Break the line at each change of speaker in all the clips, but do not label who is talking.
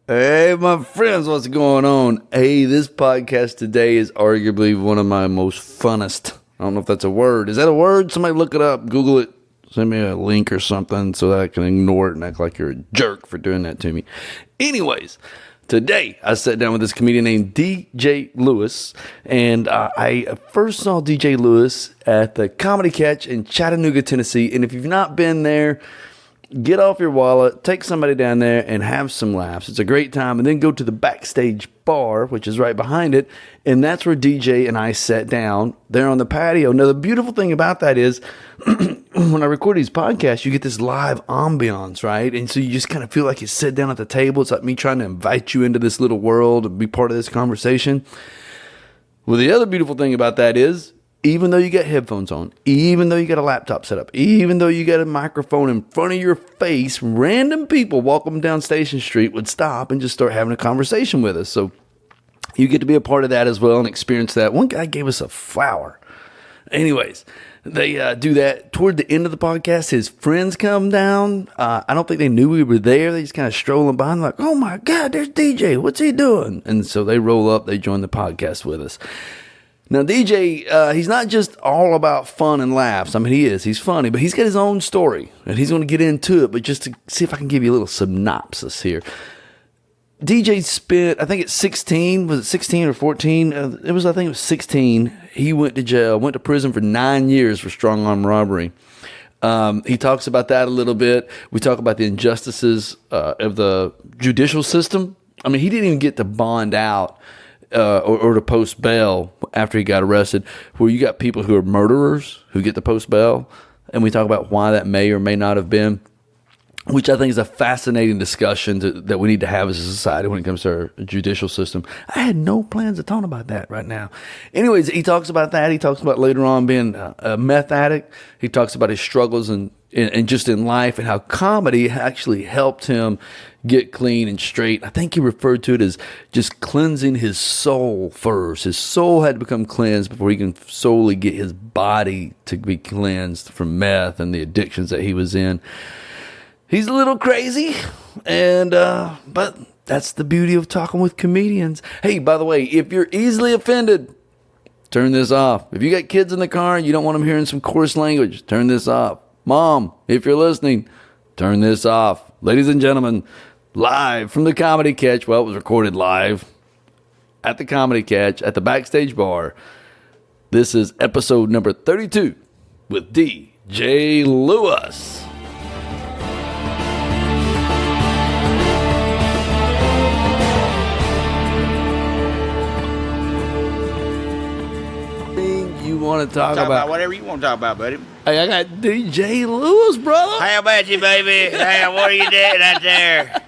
Hey, my friends, what's going on? Hey, this podcast today is arguably one of my most funnest. I don't know if that's a word. Is that a word? Somebody look it up, Google it, send me a link or something so that I can ignore it and act like you're a jerk for doing that to me. Anyways, today I sat down with this comedian named D.J. Lewis, and I first saw D.J. Lewis at the Comedy Catch in Chattanooga, Tennessee, and if you've not been there, get off your wallet, take somebody down there, and have some laughs. It's a great time. And then go to the Backstage Bar, which is right behind it, and that's where DJ and I sat down there on the patio. Now, the beautiful thing about that is when I record these podcasts, you get this live ambiance, right? And so you just kind of feel like you sit down at the table. It's like me trying to invite you into this little world and be part of this conversation. Well, the other beautiful thing about that is, even though you got headphones on, even though you got a laptop set up, even though you got a microphone in front of your face, random people walking down Station Street would stop and just start having a conversation with us. So you get to be a part of that as well and experience that. One guy gave us a flower. Anyways, they do that toward the end of the podcast. His friends come down. I don't think they knew we were there. They just kind of strolling by and like, oh my God, there's DJ. What's he doing? And so they roll up. They join the podcast with us. Now, DJ, he's not just all about fun and laughs. I mean, he is. He's funny, but he's got his own story, and he's going to get into it. But just to see if I can give you a little synopsis here. DJ spent, I think it's 16. Was it 16 or 14? I think it was 16. He went to jail, went to prison for 9 years for strong-arm robbery. He talks about that a little bit. We talk about the injustices of the judicial system. I mean, he didn't even get to bond out. Or to post bail after he got arrested, where you got people who are murderers who get to post bail, and we talk about why that may or may not have been, which I think is a fascinating discussion that we need to have as a society when it comes to our judicial system. I had no plans of talking about that right now. Anyways, he talks about that. He talks about later on being a meth addict. He talks about his struggles and just in life, and how comedy actually helped him get clean and straight. I think he referred to it as just cleansing his soul first. His soul had to become cleansed before he can solely get his body to be cleansed from meth and the addictions that he was in. He's a little crazy, and but that's the beauty of talking with comedians. Hey, by the way, if you're easily offended, turn this off. If you got kids in the car and you don't want them hearing some coarse language, turn this off. Mom, if you're listening, turn this off. Ladies and gentlemen, live from the Comedy Catch. Well, it was recorded live at the Comedy Catch at the Backstage Bar. This is episode number 32 with D.J. Lewis. You want to talk about
whatever you want to talk about, buddy.
Hey, I got DJ Lewis, brother.
How about you, baby? Hey, what are you doing out there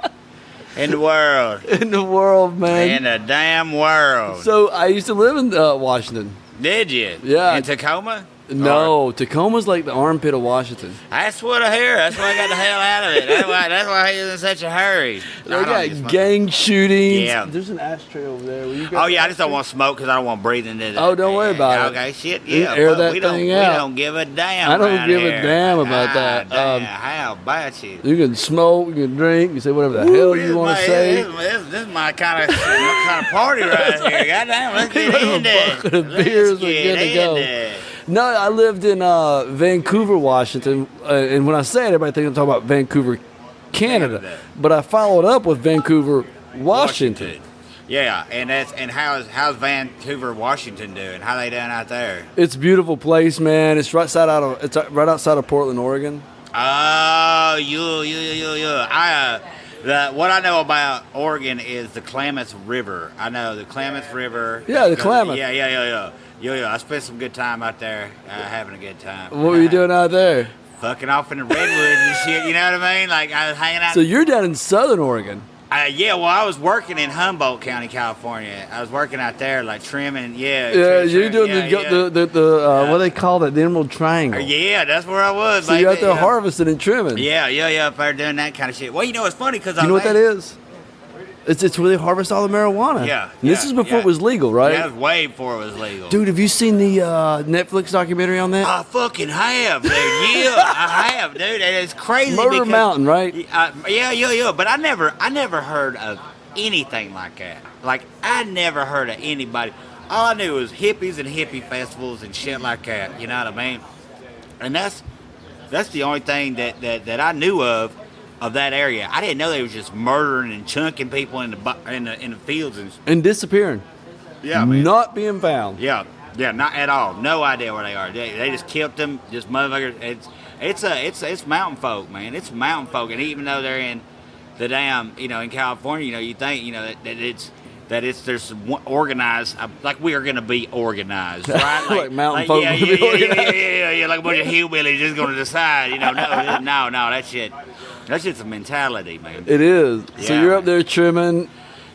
in the world?
In the world, man.
In the damn world.
So I used to live in Washington.
Did you?
Yeah.
In Tacoma?
No, Tacoma's like the armpit of Washington.
That's what I hear. That's why I got the hell out of it. That's why he was in such a hurry.
They got gang shootings.
Yeah.
There's an ashtray over there.
Oh, yeah, I just don't want to smoke because I don't want to breathe into it.
Oh, don't worry about it.
Okay, shit,
You
yeah.
air that
we
thing
don't,
out.
We don't give a damn.
I don't
around
give a
here.
damn about that.
Damn, how about you?
You can smoke, you can drink, you say whatever the hell you want to say.
This is my kind of party right here. Goddamn, let's get into it.
Bucket of beers, we're good to go. No, I lived in Vancouver, Washington, and when I say it, everybody thinks I'm talking about Vancouver, Canada. But I followed up with Vancouver, Washington.
Yeah, and how's Vancouver, Washington doing? How they doing out there?
It's a beautiful place, man. It's right outside of Portland, Oregon.
Oh, what I know about Oregon is the Klamath River. I know the Klamath River.
Yeah, the Klamath.
Yeah. I spent some good time out there, having a good time.
What were you doing out there?
Fucking off in the redwoods and shit, you know what I mean? Like, I was hanging out.
So you're down in Southern Oregon.
Yeah, well, I was working in Humboldt County, California. I was working out there, like trimming,
Yeah, you're doing the what do they call that, the Emerald Triangle.
Yeah, that's where I was.
So you're out there harvesting and trimming.
Yeah, up there doing that kind of shit. Well, you know, it's funny because
you know what that is? It's where they harvest all the marijuana.
Yeah.
And this is before it was legal, right?
Yeah, it was way before it was legal.
Dude, have you seen the Netflix documentary on that?
I fucking have, dude. Yeah, I have, dude. And it's crazy.
Murder Mountain, right?
Yeah. But I never heard of anything like that. Like, I never heard of anybody. All I knew was hippies and hippie festivals and shit like that. You know what I mean? And that's the only thing that I knew of that area. I didn't know they was just murdering and chunking people in the fields
and disappearing.
Yeah, man.
Not being found.
Yeah, not at all. No idea where they are. They just killed them. Just motherfuckers. It's mountain folk, man. It's mountain folk, and even though they're in the damn, in California, you think, there's some organized, like we are going to be organized, right?
Like mountain folk.
Yeah, like a bunch of hillbillies just going to decide, no, that shit's a mentality, man.
It is.
Yeah,
so you're up there trimming.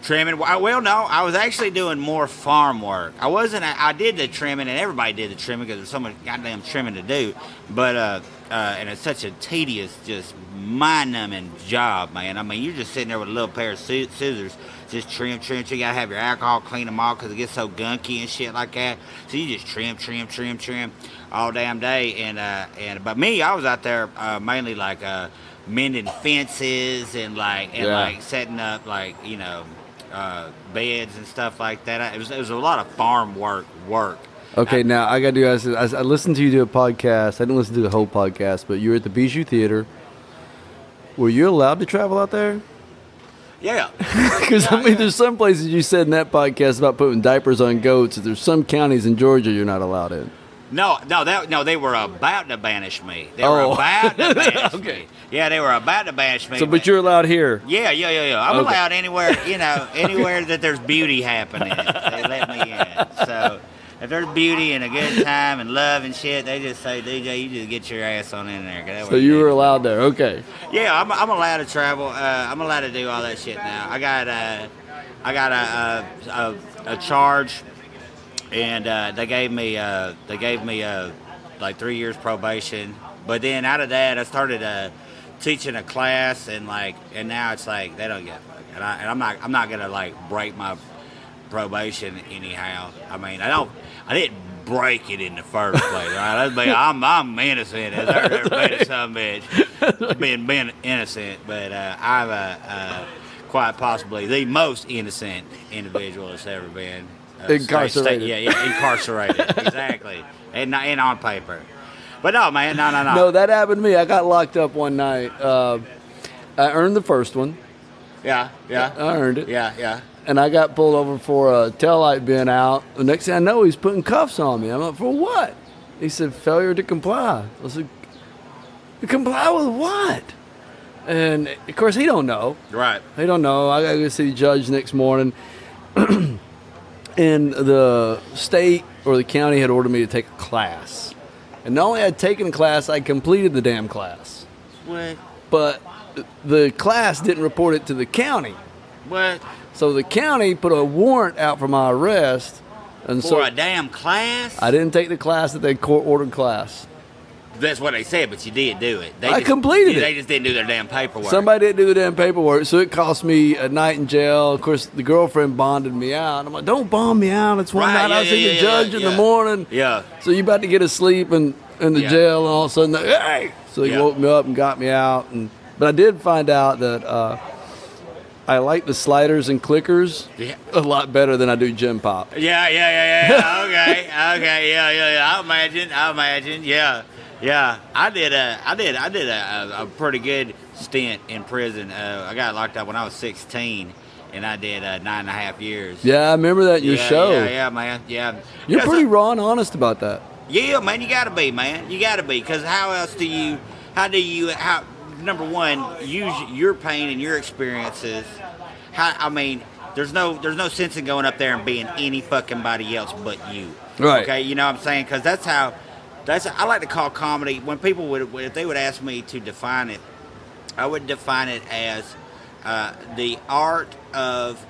Well, no, I was actually doing more farm work. I did the trimming, and everybody did the trimming because there's so much goddamn trimming to do. But, and it's such a tedious, just mind-numbing job, man. I mean, you're just sitting there with a little pair of scissors, just trim. You gotta have your alcohol, clean them all because it gets so gunky and shit like that. So you just trim all damn day. But me, I was out there mainly like mending fences and like setting up beds and stuff like that. It was a lot of farm work.
Okay, now I got to do this. I listened to you do a podcast. I didn't listen to the whole podcast, but you were at the Bijou Theater. Were you allowed to travel out there?
Yeah.
Because, there's some places you said in that podcast about putting diapers on goats. There's some counties in Georgia you're not allowed in.
No, they were about to banish me. They were about to banish me. Yeah, they were about to banish me.
So, but you're allowed here?
Yeah. I'm allowed anywhere, anywhere that there's beauty happening. They let me in. So, if there's beauty and a good time and love and shit, they just say, DJ, you just get your ass on in there.
So you were allowed there, okay.
Yeah, I'm allowed to travel. I'm allowed to do all that shit now. I got a charge. And they gave me like 3 years probation. But then out of that, I started teaching a class, and now it's like they don't get. And I'm not gonna like break my probation anyhow. I mean, I didn't break it in the first place. Right? I'm innocent as I've ever been, some bitch being innocent. But I'm quite possibly the most innocent individual that's ever been.
Incarcerated.
Incarcerated. Exactly. And on paper. But no, man, no.
No, that happened to me. I got locked up one night. I earned the first one.
Yeah.
I earned it.
Yeah.
And I got pulled over for a taillight being out. The next thing I know, he's putting cuffs on me. I'm like, for what? He said, failure to comply. I said, to comply with what? And, of course, he don't know.
Right.
He don't know. I got to go see the judge next morning. And the state or the county had ordered me to take a class. And not only had I taken a class, I completed the damn class.
What?
But the class didn't report it to the county.
What?
So the county put a warrant out for my arrest. And
for a damn class?
I didn't take the class that they court-ordered class.
That's what they said, but you did do it.
I completed it.
They just didn't do their damn paperwork.
Somebody didn't do the damn paperwork, so it cost me a night in jail. Of course, the girlfriend bonded me out. I'm like, don't bond me out. It's one night. I'll see the judge in the morning.
Yeah.
So you about to get asleep in the jail, and all of a sudden, hey! So he woke me up and got me out. But I did find out that I like the sliders and clickers a lot better than I do gym pop.
Yeah. Okay. I'll imagine. Yeah, I did a pretty good stint in prison. I got locked up when I was 16, and I did 9.5 years.
Yeah, I remember that in your show.
Yeah, man. Yeah.
You're pretty raw and honest about that.
Yeah, man. You got to be, man. You got to be, because how number one, use your pain and your experiences. There's no sense in going up there and being any fucking body else but you.
Right.
Okay, you know what I'm saying? Because I like to call comedy, when people if they would ask me to define it, I would define it as the art of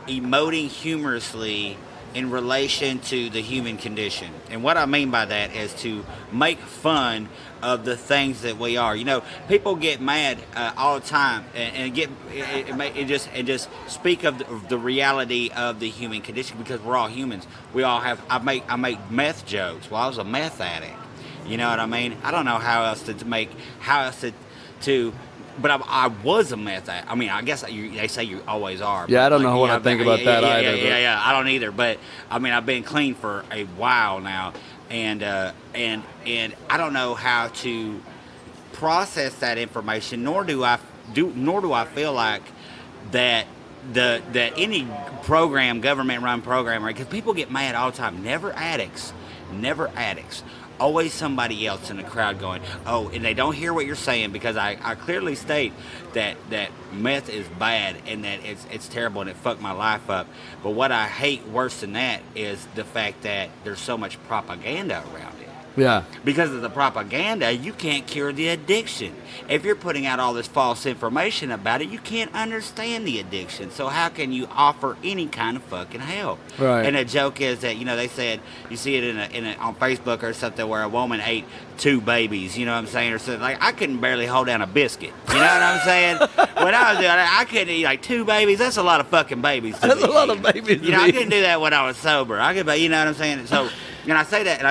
emoting humorously in relation to the human condition. And what I mean by that is to make fun of the things that we are. People get mad all the time and just speak of the reality of the human condition, because we're all humans. We all have. I make meth jokes. Well, I was a meth addict. You know what I mean? I don't know how else to but I was a meth addict. I mean, I guess they say you always are.
Yeah,
but
I don't know what I think about that either.
Yeah, I don't either. But I mean, I've been clean for a while now, and I don't know how to process that information. Nor do I feel like that any government run program, right? Because people get mad all the time. Never addicts. Always somebody else in the crowd going, oh, and they don't hear what you're saying, because I clearly state that meth is bad and that it's terrible and it fucked my life up. But what I hate worse than that is the fact that there's so much propaganda around it.
Yeah.
Because of the propaganda, you can't cure the addiction. If you're putting out all this false information about it, you can't understand the addiction. So how can you offer any kind of fucking help?
Right.
And the joke is that, they said, you see it on Facebook or something, where a woman ate 2 babies, you know what I'm saying? Or something. Like, I couldn't barely hold down a biscuit. You know what I'm saying? When I was doing it, I couldn't eat like 2 babies. That's a lot of fucking babies.
That's a lot of babies.
I couldn't do that when I was sober. You know what I'm saying? So, and I say that,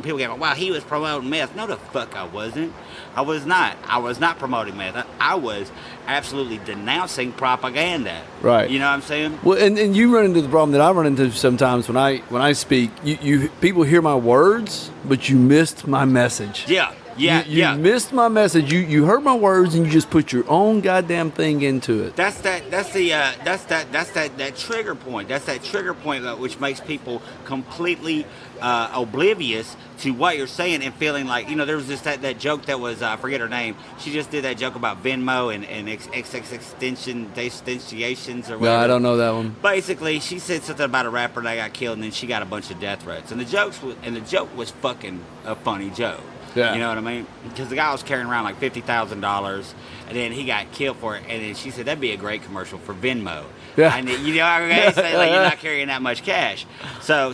people go, wow, he was promoting meth. No, the fuck I wasn't. I was not. I was not promoting meth. I was absolutely denouncing propaganda.
Right.
You know what I'm saying?
Well, and you run into the problem that I run into sometimes when I speak. You people hear my words, but you missed my message.
Yeah.
You missed my message. You heard my words and you just put your own goddamn thing into it.
That's that trigger point. That's that trigger point which makes people completely oblivious to what you're saying and feeling like, there was just that joke that was, I forget her name. She just did that joke about Venmo and extensions or whatever.
No, I don't know that one.
Basically, she said something about a rapper that got killed, and then she got a bunch of death threats. And the joke was fucking a funny joke.
Yeah.
You know what I mean? Because the guy was carrying around like $50,000, and then he got killed for it. And then she said that'd be a great commercial for Venmo.
Yeah.
And okay, so like you're not carrying that much cash. So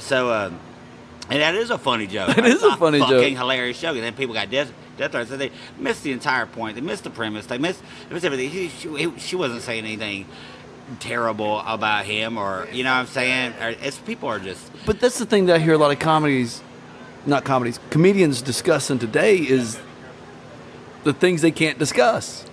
and that is a funny joke.
It is a funny joke.
Fucking hilarious joke. And then people got death threats. So they missed the entire point. They missed the premise. They missed everything. She wasn't saying anything terrible about him, or you know what I'm saying? People are just.
But that's the thing that I hear a lot of comedians discussing today is the things they can't discuss.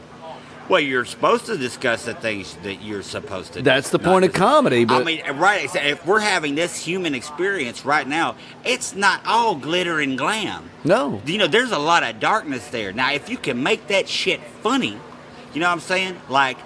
Well, you're supposed to discuss the things that you're supposed to.
That's the point of comedy. But
I mean, right? If we're having this human experience right now, it's not all glitter and glam.
No.
There's a lot of darkness there. Now, if you can make that shit funny, you know what I'm saying? Like,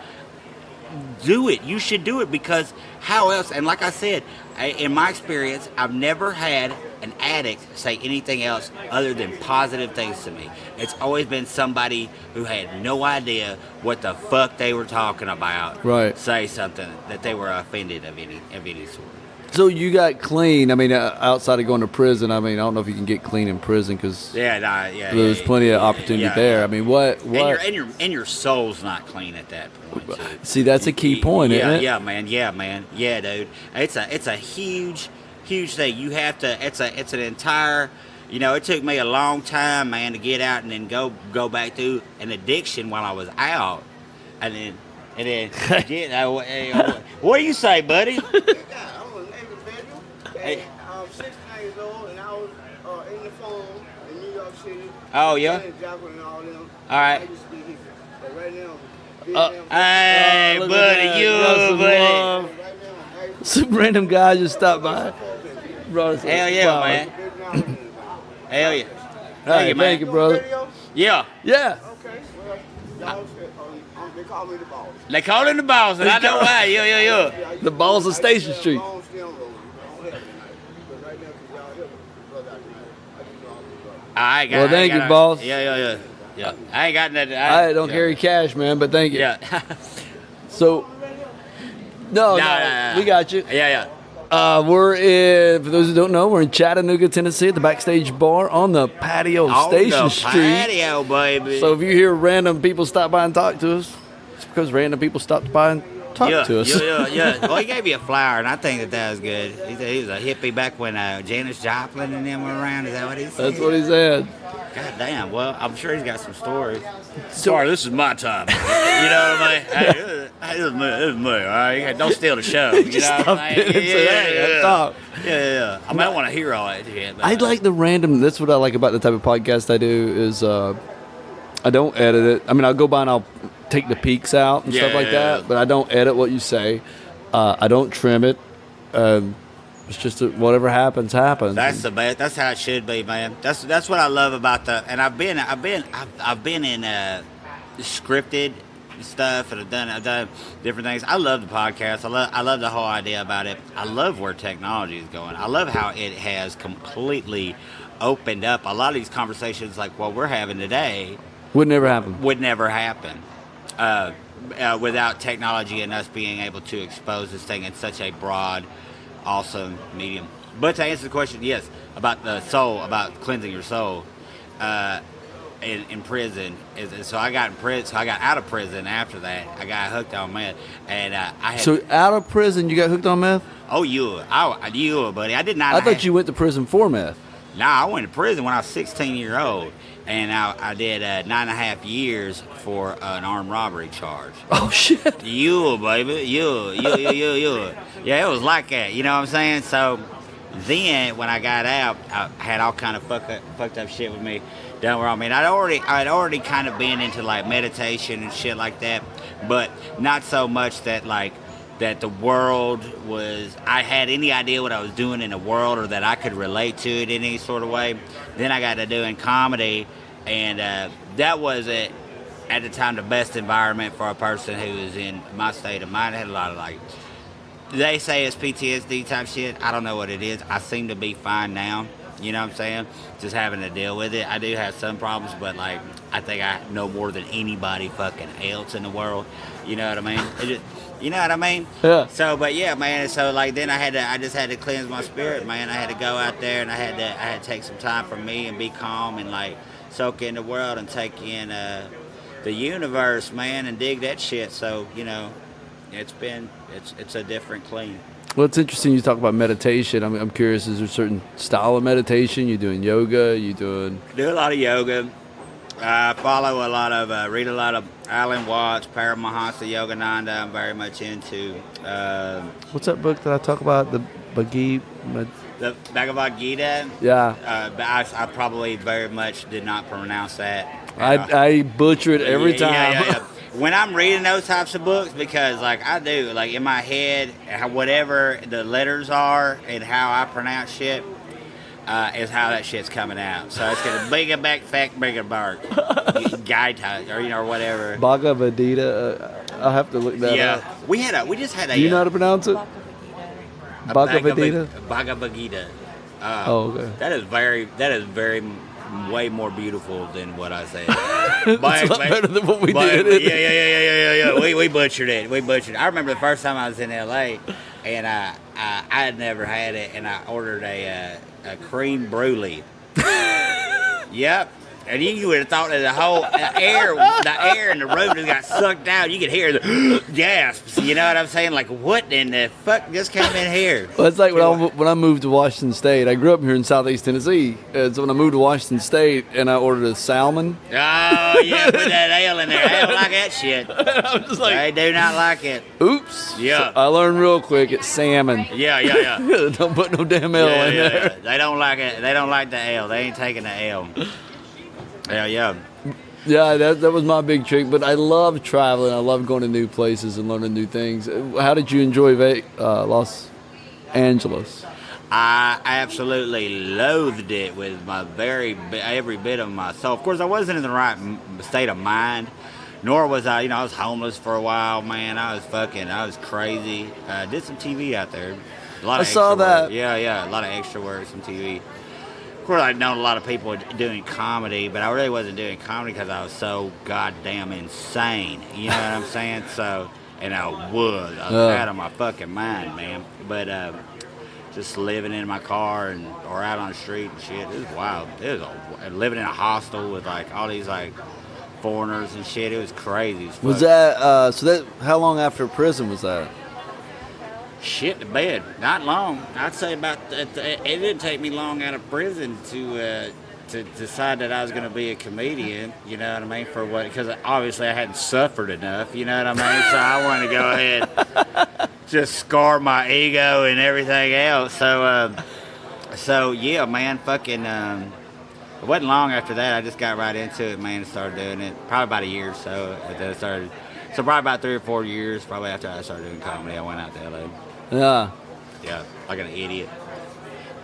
do it. You should do it, because how else? And like I said, in my experience, I've never had an addict say anything else other than positive things to me. It's always been somebody who had no idea what the fuck they were talking about.
Right.
Say something that they were offended of any sort.
So you got clean. I mean, outside of going to prison, I mean, I don't know if you can get clean in prison because there's plenty of opportunity there. I mean, what?
And your soul's not clean at that point. Too.
See, that's a key point, isn't it?
Yeah, man. Yeah, dude. It's a huge thing. You have to. It's an entire. It took me a long time, man, to get out and then go back through an addiction while I was out, and then what do you say, buddy?
Hey, I'm 16 years old, and I was in the phone in New York City.
Oh, yeah?
And all them.
All right.
I used to be here. But right now,
hey, buddy, buddy.
Some random guy just stopped by.
Hell yeah, man. Hell yeah.
Thank you, brother.
Yeah.
Yeah.
Okay. Well, they call me the boss.
They call him the boss, and I know why. Yeah.
The balls of Station Street.
Well,
thank you, boss.
Yeah. I ain't got that.
I don't carry cash, man, but thank you.
Yeah.
So, no, we got you.
Yeah.
We're for those who don't know, we're in Chattanooga, Tennessee, at the Backstage Bar on the patio of Station Street.
Patio, baby.
So if you hear random people stop by and talk to us, it's because random people stopped by and talked to us.
Yeah. Well, he gave you a flower, and I think that was good. He was a hippie back when Janis Joplin and them were around. Is that what he said?
That's what he said.
God damn. Well, I'm sure he's got some stories. Sorry, this is my time. You know what I mean? Hey, this is me. All right, don't steal the show. You know what I mean? Yeah. I might want to hear all that shit.
I like the random. That's what I like about the type of podcast I do. Is I don't edit it. I mean, I'll go by and I'll take the peaks out and stuff like that. But I don't edit what you say. I don't trim it. It's just whatever happens.
That's the best. That's how it should be, man. That's what I love about and I've been in scripted stuff, and I've done different things. I love the podcast. I love the whole idea about it. I love where technology is going. I love how it has completely opened up a lot of these conversations, like what we're having today.
Would never happen.
Without technology and us being able to expose this thing in such a broad, awesome medium. But to answer the question, yes, about the soul, about cleansing your soul. In prison, so I got in prison. So I got out of prison after that. I got hooked on meth, and I had.
So out of prison, you got hooked on meth?
Oh, you, buddy. I did not.
I thought you went to prison for meth.
Nah, I went to prison when I was 16 years old, and I did 9.5 years for an armed robbery charge.
Oh shit!
You, baby, you. Yeah, it was like that. You know what I'm saying? So then when I got out, I had all kind of fucked up shit with me. Don't worry, I mean, I'd already kind of been into like meditation and shit like that, but not so much that the world was, I had any idea what I was doing in the world or that I could relate to it in any sort of way. Then I got to doing comedy, and that was at the time the best environment for a person who was in my state of mind. I had a lot of they say it's PTSD type shit. I don't know what it is. I seem to be fine now. You know what I'm saying? Just having to deal with it. I do have some problems, but I think I know more than anybody fucking else in the world. You know what I mean? You know what I mean?
Yeah.
So, but yeah, man. So then I just had to cleanse my spirit, man. I had to go out there and I had to take some time for me and be calm and soak in the world and take in the universe, man, and dig that shit. So it's a different clean.
Well, it's interesting you talk about meditation. I'm curious, is there a certain style of meditation? You doing yoga? Do
a lot of yoga. I follow read a lot of Alan Watts, Paramahansa Yogananda. I'm very much into.
What's that book that I talk about? The
Bhagavad Gita?
Yeah.
I probably very much did not pronounce that.
I butcher it every time.
Yeah. When I'm reading those types of books, because I do, in my head, whatever the letters are and how I pronounce shit is how that shit's coming out. So it's going to bigger back, fat, bigger bark, Gaita, or whatever.
Bhagavad Gita. I'll have to look that up.
Yeah, we just had a.
Do you know how to pronounce it? Bhagavad Gita.
Bhagavad Gita.
Okay.
That is very way more beautiful than what I said.
It's a lot better than what we did.
Yeah. We butchered it. I remember the first time I was in L.A. and I had never had it, and I ordered a cream brulee. Yep. And you would have thought that the whole air in the room just got sucked out. You could hear the gasps. You know what I'm saying? What in the fuck just came in here?
Well, it's like when I moved to Washington State. I grew up here in Southeast Tennessee. So when I moved to Washington State and I ordered a salmon.
Oh, yeah, put that ale in there. They don't like that shit.
I'm just
they do not like it.
Oops.
Yeah.
So I learned real quick it's salmon.
Yeah.
Don't put no damn ale in there.
Yeah. They don't like it. They don't like the ale. They ain't taking the ale. Yeah.
Yeah, that was my big trick. But I love traveling. I love going to new places and learning new things. How did you enjoy Los Angeles?
I absolutely loathed it with my every bit of my soul. Of course, I wasn't in the right state of mind, nor was I. I was homeless for a while, man. I was crazy. Did some TV out there. I
saw that.
Work. Yeah. A lot of extra work, some TV. Of course, I'd known a lot of people doing comedy, but I really wasn't doing comedy because I was so goddamn insane. You know what I'm saying? And I was out of my fucking mind, man. But just living in my car or out on the street and shit, it was wild. Living in a hostel with all these foreigners and shit. It was crazy.
Was that how long after prison was that?
Shit to bed. Not long. I'd say about. It didn't take me long out of prison to decide that I was going to be a comedian. You know what I mean? Because obviously I hadn't suffered enough. You know what I mean? So I wanted to go ahead, just scar my ego and everything else. So yeah, man, fucking. It wasn't long after that. I just got right into it, man, and started doing it. Probably about a year or so. And then I started. So probably about 3 or 4 years, probably after I started doing comedy, I went out to LA.
Yeah.
Yeah, like an idiot.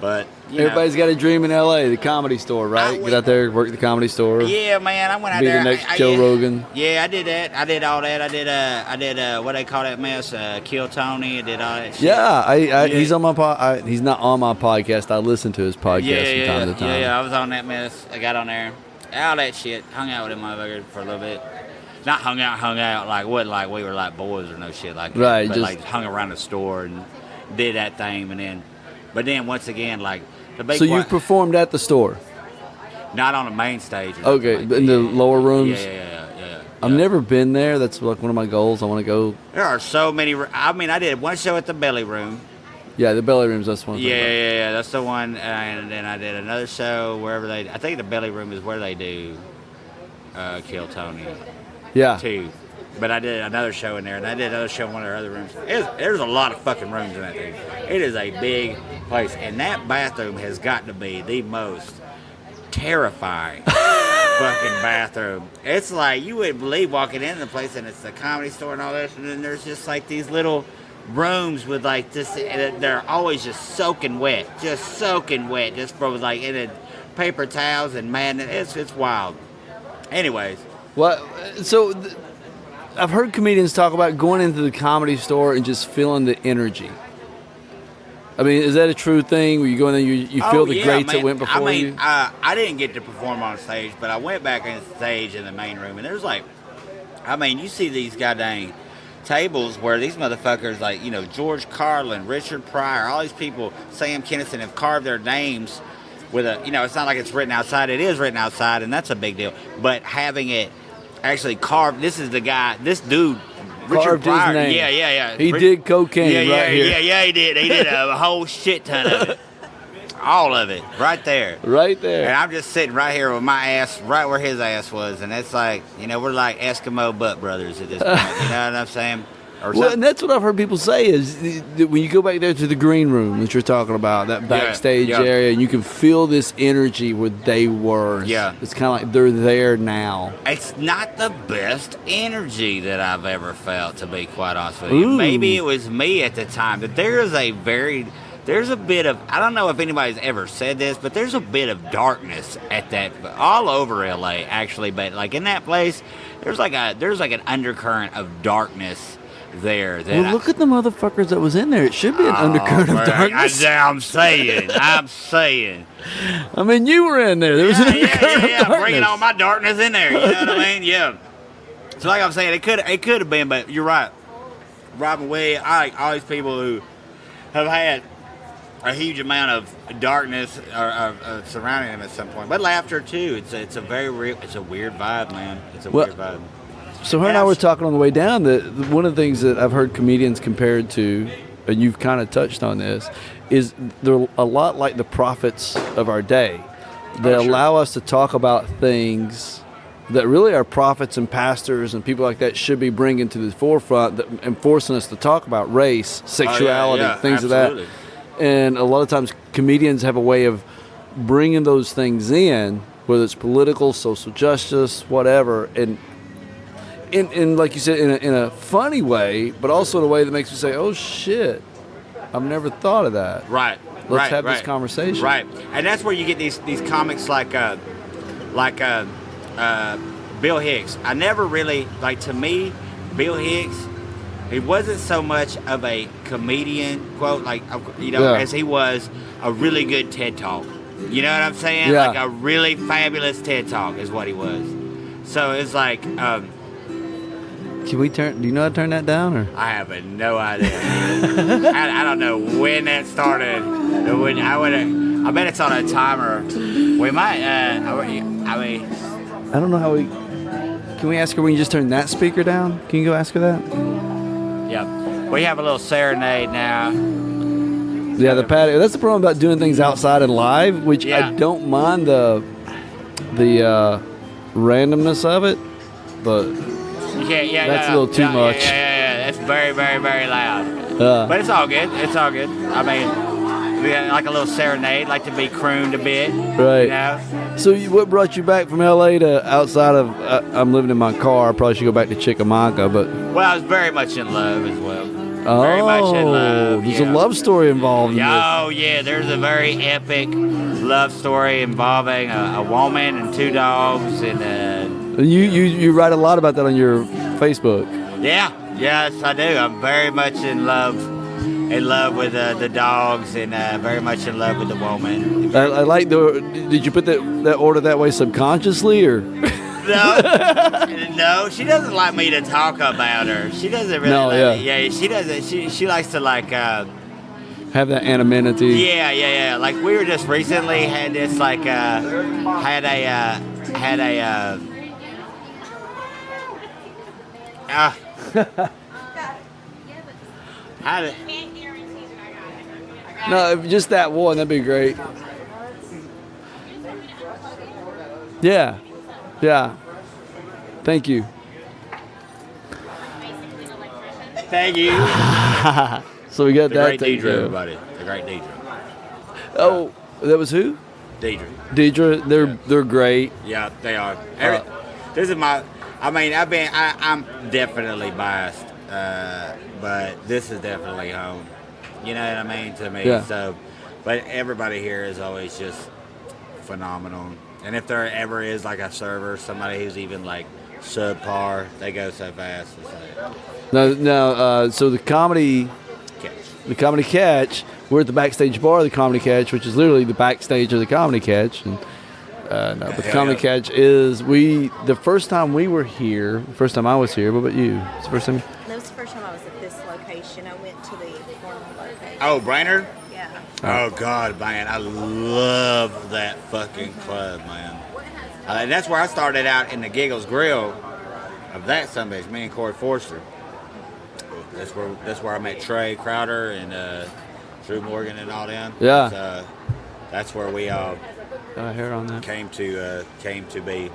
But
everybody's got a dream in LA, the Comedy Store, right? Get out there, work at the Comedy Store.
Yeah, man, I went out
be
there.
Be the next Joe Rogan.
Yeah, I did that. I did all that. I did what they call that mess? Kill Tony. I did all that shit.
Yeah, he's on my he's not on my podcast. I listen to his podcast from time to time.
Yeah, I was on that mess. I got on there. All that shit. Hung out with him motherfucker for a little bit. Not hung out like wasn't like we were like boys or no shit like that.
Right,
but
just
like hung around the store and did that thing, but then once again, like the big.
So you performed at the store?
Not on the main stage.
Okay, like in the lower rooms.
Yeah.
I've never been there. That's like one of my goals. I want to go.
There are so many. I mean, I did one show at the Belly Room.
Yeah, the Belly Room's that's one.
Yeah, that's the one. And then I did another show wherever I think the Belly Room is where they do Kill Tony.
Yeah.
Too. But I did another show in there, and I did another show in one of their other rooms. There's a lot of fucking rooms in that thing. It is a big place, and that bathroom has got to be the most terrifying fucking bathroom. It's like you wouldn't believe walking into the place, and it's the Comedy Store and all this, and then there's just like these little rooms with like this. They're always just soaking wet, just from like in paper towels and madness. It's wild. Anyways.
What? So. I've heard comedians talk about going into the Comedy Store and just feeling the energy. I mean, is that a true thing where you go in there, you feel the greats that went before you?
I didn't get to perform on stage, but I went back on stage in the main room, and there's like, I mean, you see these goddamn tables where these motherfuckers, like, George Carlin, Richard Pryor, all these people, Sam Kinison, have carved their names with it's not like it's written outside. It is written outside, and that's a big deal. But having it actually carved. This dude, Richard Pryor.
His name.
Yeah.
He did cocaine
here.
Yeah,
he did. He did a whole shit ton of it. All of it, right there.
Right there.
And I'm just sitting right here with my ass right where his ass was, and it's like, we're like Eskimo butt brothers at this point. You know what I'm saying?
Well, and that's what I've heard people say is that when you go back there to the green room that you're talking about, that backstage area, and you can feel this energy where they were.
Yeah.
It's kind of like they're there now.
It's not the best energy that I've ever felt, to be quite honest with
Ooh.
you. Maybe it was me at the time, but there's a bit of, I don't know if anybody's ever said this, but there's a bit of darkness at that, all over LA actually, but like in that place, there's like an undercurrent of darkness there.
Well, look at the motherfuckers that was in there. It should be an undercurrent of darkness.
I'm saying.
I mean, you were in there. There was an undercurrent of darkness.
Bringing all my darkness in there. You know what I mean? Yeah. So like I'm saying, it could have been, but you're right. Robin Williams, I like all these people who have had a huge amount of darkness surrounding them at some point, but laughter too. It's a weird vibe, man. It's a weird vibe.
So her and I were talking on the way down that one of the things that I've heard comedians compared to, and you've kind of touched on this, is they're a lot like the prophets of our day. They allow us to talk about things that really our prophets and pastors and people like that should be bringing to the forefront and forcing us to talk about race, sexuality, things
absolutely.
of that. And a lot of times comedians have a way of bringing those things in, whether it's political, social justice, whatever, and like you said, in a funny way, but also in a way that makes you say, "Oh shit, I've never thought of that."
Right.
Let's have this conversation.
Right. And that's where you get these comics like Bill Hicks. I never really, like, to me, Bill Hicks, he wasn't so much of a comedian, quote, like, as he was a really good TED Talk. You know what I'm saying?
Yeah.
Like a really fabulous TED Talk is what he was. So it's like,
Can we do you know how to turn that down, or?
I have no idea. I don't know when that started. I bet it's on a timer. We might. I
don't know how we. Can we ask her? We can just turn that speaker down. Can you go ask her that?
Yeah. We have a little serenade now.
Yeah, the patio. That's the problem about doing things outside and live, which I don't mind the randomness of it, but. That's a little too much.
Yeah. It's very, very, very loud. But it's all good. I mean, we got like a little serenade, like to be crooned a bit.
Right.
You know?
So what brought you back from L.A. to outside of, I'm living in my car, I probably should go back to Chickamauga, but...
Well, I was very much in love as well. Very much in love.
There's a love story involved in this.
Oh, yeah, there's a very epic love story involving a woman and 2 dogs. And
You write a lot about that on your Facebook.
yeah, yes, I do. I'm very much in love with the dogs and very much in love with the woman.
I like did you put that order that way subconsciously, or?
No, she doesn't like me to talk about her. She doesn't really. Yeah, she doesn't. She likes to like
have that anonymity.
Yeah. Like we were just recently had this like had a
No, just that one, that'd be great. Yeah. Thank you.
Thank you.
So we got
The
that.
great Deidre, everybody. The great Deidre.
Oh, that was who? Deidre. They're great.
Yeah, they are. This is my. I mean, I'm definitely biased, but this is definitely home. You know what I mean to me.
Yeah.
So, but everybody here is always just phenomenal. And if there ever is like a server, somebody who's even like subpar, they go so fast. It's like,
So the comedy catch. We're at the Backstage Bar of the Comedy Catch, which is literally the backstage of the Comedy Catch. And but the Comedy Catch is the first time we were here. The first time I was here. What about you? It's the first time.
That was the first time I was at this location. I went to the former location.
oh, Brainerd.
Yeah.
Oh God, man, I love that fucking club, man. That's where I started out in the Giggles Grill of that Sundays. Me and Corey Forster. That's where I met Trey Crowder and Drew Morgan and all them.
Yeah.
So, that's where we all
Hair on that.
came to be.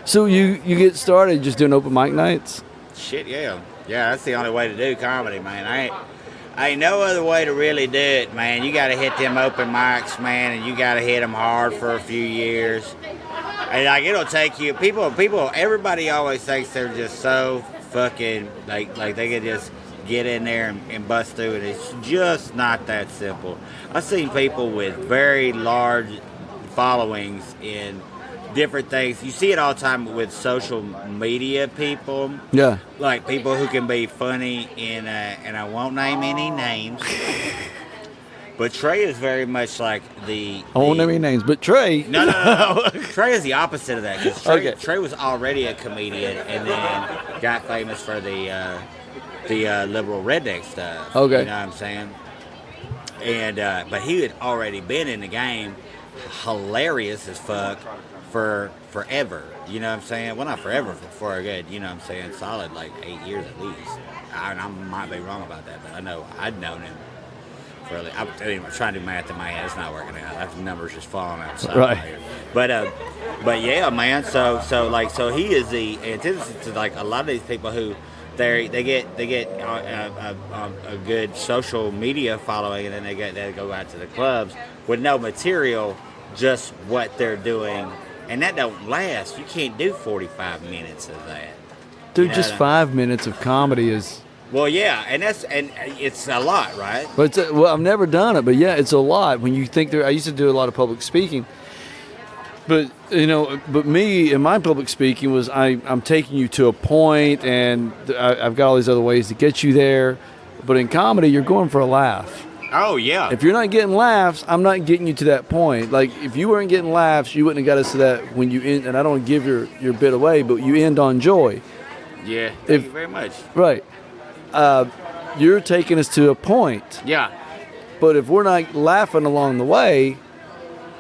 So you get started just doing open mic nights?
Shit, yeah. That's the only way to do comedy, man. Ain't no other way to really do it, man. You got to hit them open mics, man, and you got to hit them hard for a few years. And like it'll take you. People. Everybody always thinks they're just so fucking like they can just get in there and bust through it. It's just not that simple. I've seen people with very large followings in different things. You see it all the time with social media people.
Yeah.
Like people who can be funny and I won't name any names. But Trey is very much like
I won't name any names, but Trey.
No. Trey is the opposite of that. 'Cause Trey was already a comedian and then got famous for the liberal redneck stuff.
Okay.
You know what I'm saying? And but he had already been in the game, hilarious as fuck, for forever. You know what I'm saying? Well, not forever, for a good, you know what I'm saying, solid like 8 years at least. I might be wrong about that, but I know I'd known him for. I'm trying to do math in my head. It's not working out. That number's just falling outside.
Right.
But yeah, man. So he is the antithesis to like a lot of these people who. They get a good social media following, and then they go out to the clubs with no material, just what they're doing, and that don't last. You can't do 45 minutes of that.
Dude,
You know
just
what
5 minutes of comedy is.
Well, yeah, and it's a lot, right?
But I've never done it, but yeah, it's a lot. When you think I used to do a lot of public speaking. But me and my public speaking was I'm taking you to a point, and I've got all these other ways to get you there. But in comedy, you're going for a laugh.
Oh yeah.
If you're not getting laughs, I'm not getting you to that point. Like if you weren't getting laughs, you wouldn't have got us to that when you end. And I don't give your bit away, but you end on joy.
Yeah. Thank you very much.
Right. You're taking us to a point.
Yeah.
But if we're not laughing along the way,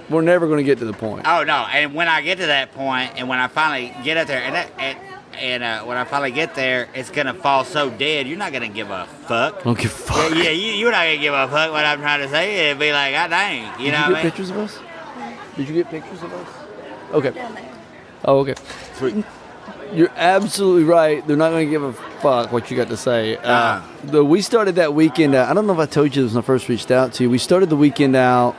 we're never going to get to the point.
Oh no! And when I get to that point, and when I finally get up there, and when I finally get there, it's gonna fall so dead. You're not gonna give a fuck.
Don't give a fuck.
Yeah, you're not gonna give a fuck. What I'm trying to say, it'd be like, God dang, you know
Did you
what I
get
mean?
pictures of us? Did you get pictures of us? Okay.
Down there.
Oh, okay.
Sweet.
You're absolutely right. They're not going to give a fuck what you got to say. We started that weekend out. I don't know if I told you this when I first reached out to you. We started the weekend out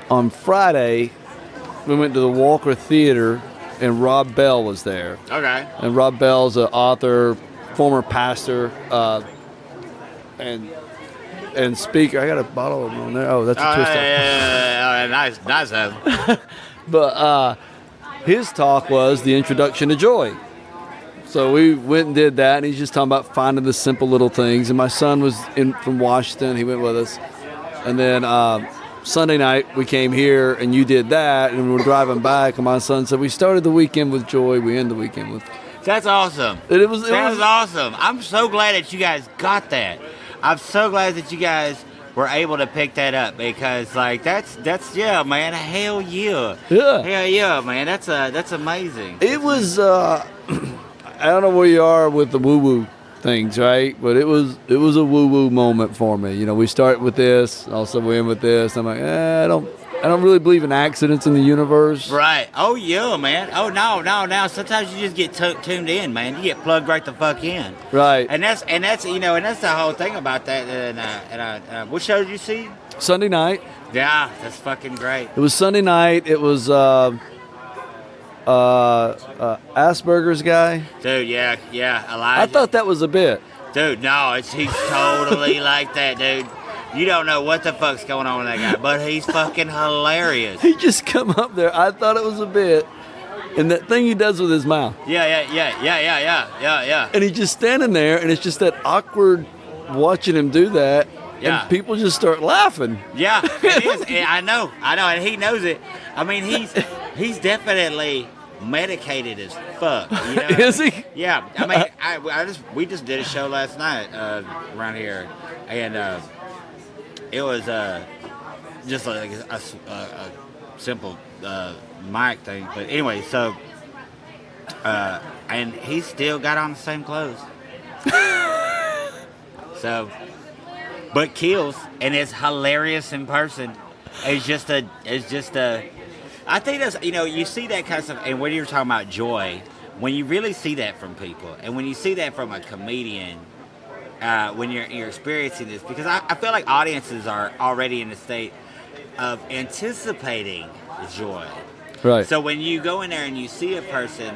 on Friday, we went to the Walker Theater, and Rob Bell was there.
Okay.
And Rob Bell's an author, former pastor, and speaker. I got a bottle of them on there. Oh, that's a twist.
Yeah. Nice.
But his talk was the introduction to joy. So we went and did that, and he's just talking about finding the simple little things. And my son was in from Washington. He went with us. And then Sunday night, we came here, and you did that, and we were driving back, and my son said, we started the weekend with joy, we end the weekend with...
That's awesome.
It was
awesome. I'm so glad that you guys got that. I'm so glad that you guys were able to pick that up, because like that's yeah, man. Hell yeah.
Yeah.
Hell yeah, man. That's amazing.
It was I don't know where you are with the woo-woo things, right? But it was a woo-woo moment for me. You know, we start with this, also we end with this. I'm like, I don't really believe in accidents in the universe.
Right. Oh yeah, man. Oh no. Sometimes you just get tuned in, man. You get plugged right the fuck in.
Right.
And that's the whole thing about that. And what show did you see?
Sunday night.
Yeah, that's fucking great.
It was Sunday night. It was Asperger's guy.
Dude, yeah, Elijah.
I thought that was a bit.
Dude, no, he's totally like that, dude. You don't know what the fuck's going on with that guy, but he's fucking hilarious.
He just come up there. I thought it was a bit. And that thing he does with his mouth.
Yeah.
And he's just standing there, and it's just that awkward watching him do that.
Yeah.
And people just start laughing.
Yeah, it is. I know, and he knows it. I mean, he's definitely medicated as fuck. You know?
Is he?
Yeah. I mean, we just did a show last night around here, and it was just like a simple mic thing. But anyway, so and he still got on the same clothes. So, but kills, and it's hilarious in person. It's just a. I think that's, you see that kind of stuff, and when you're talking about joy, when you really see that from people, and when you see that from a comedian, when you're experiencing this, because I feel like audiences are already in a state of anticipating joy.
Right.
So when you go in there and you see a person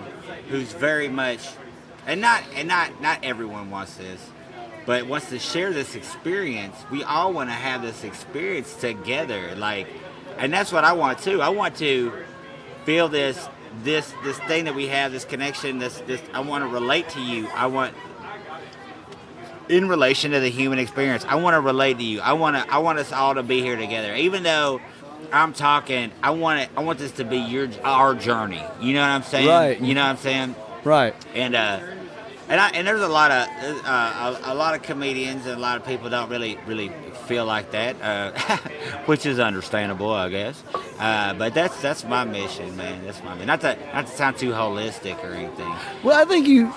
who's very much, and not everyone wants this, but wants to share this experience. We all want to have this experience together, like, and that's what I want too. I want to feel this thing that we have, this connection. This I want to relate to you. I want, in relation to the human experience, I want to relate to you. I want us all to be here together. Even though I'm talking, I want this to be our journey. You know what I'm saying?
Right.
You know what I'm saying?
Right.
And there's a lot of comedians, and a lot of people don't really feel like that, which is understandable, I guess. But that's my mission, man. That's my mission. Not to sound too holistic or anything.
Well, I think you.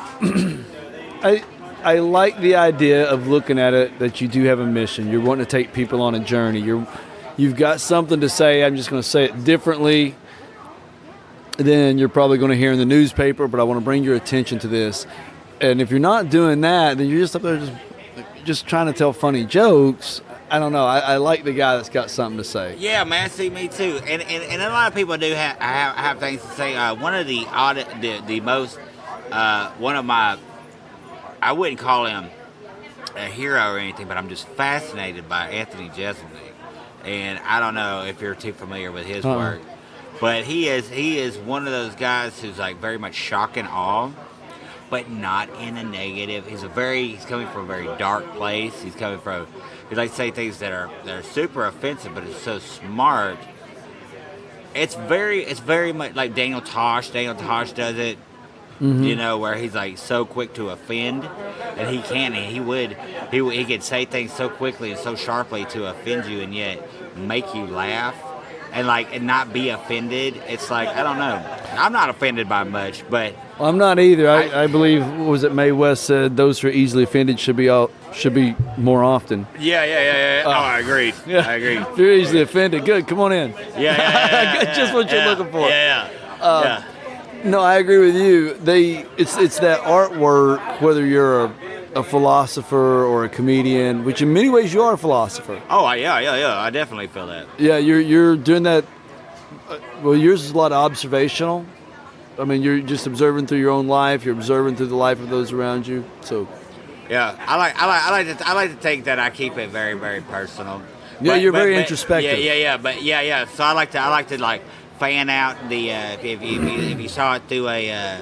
I like the idea of looking at it that you do have a mission. You're wanting to take people on a journey. You've got something to say. I'm just going to say it differently than you're probably going to hear in the newspaper, but I want to bring your attention to this. And if you're not doing that, then you're just up there just trying to tell funny jokes. I don't know. I like the guy that's got something to say.
Yeah, man. See, me too. And a lot of people do have things to say. One of the most one of my, I wouldn't call him a hero or anything, but I'm just fascinated by Anthony Jeselnik. And I don't know if you're too familiar with his work, but he is one of those guys who's like very much shock and awe, but not in a negative. He's coming from a very dark place. He likes to say things that are super offensive, but it's so smart. It's very much like Daniel Tosh. Daniel Tosh does it, where he's like so quick to offend, and he could say things so quickly and so sharply to offend you, and yet make you laugh. And not be offended. It's like, I don't know. I'm not offended by much, but
I'm not either. I believe, what was it, Mae West said, those who are easily offended should be more often.
Yeah. I agreed.
Yeah.
I agree.
If you're easily offended, good. Come on in.
Yeah.
Just what you're looking for.
Yeah.
No, I agree with you. It's that artwork, whether you're a philosopher or a comedian, which in many ways you are a philosopher.
Oh, yeah. I definitely feel that.
Yeah, you're doing that. Well, yours is a lot of observational. I mean, you're just observing through your own life. You're observing through the life of those around you. So,
Yeah, I like to think that I keep it very, very personal.
Yeah, you're very introspective.
Yeah. So I like to like fan out the if you saw it through a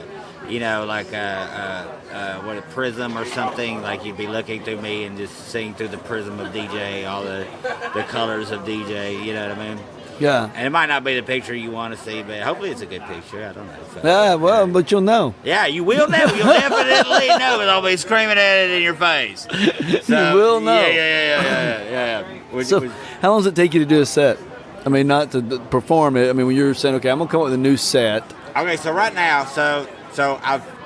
like a prism or something, like you'd be looking through me and just seeing through the prism of DJ, all the colors of DJ. You know what I mean?
yeah.
And it might not be the picture you want to see, but hopefully it's a good picture. I don't know. So,
Yeah, well, but you'll know.
yeah, you will know. You'll definitely know, because I'll be screaming at it in your face. So,
You will know.
Yeah.
So, how long does it take you to do a set? I mean, not to perform it. I mean, when you're saying, okay, I'm gonna come up with a new set.
Okay, so right now, so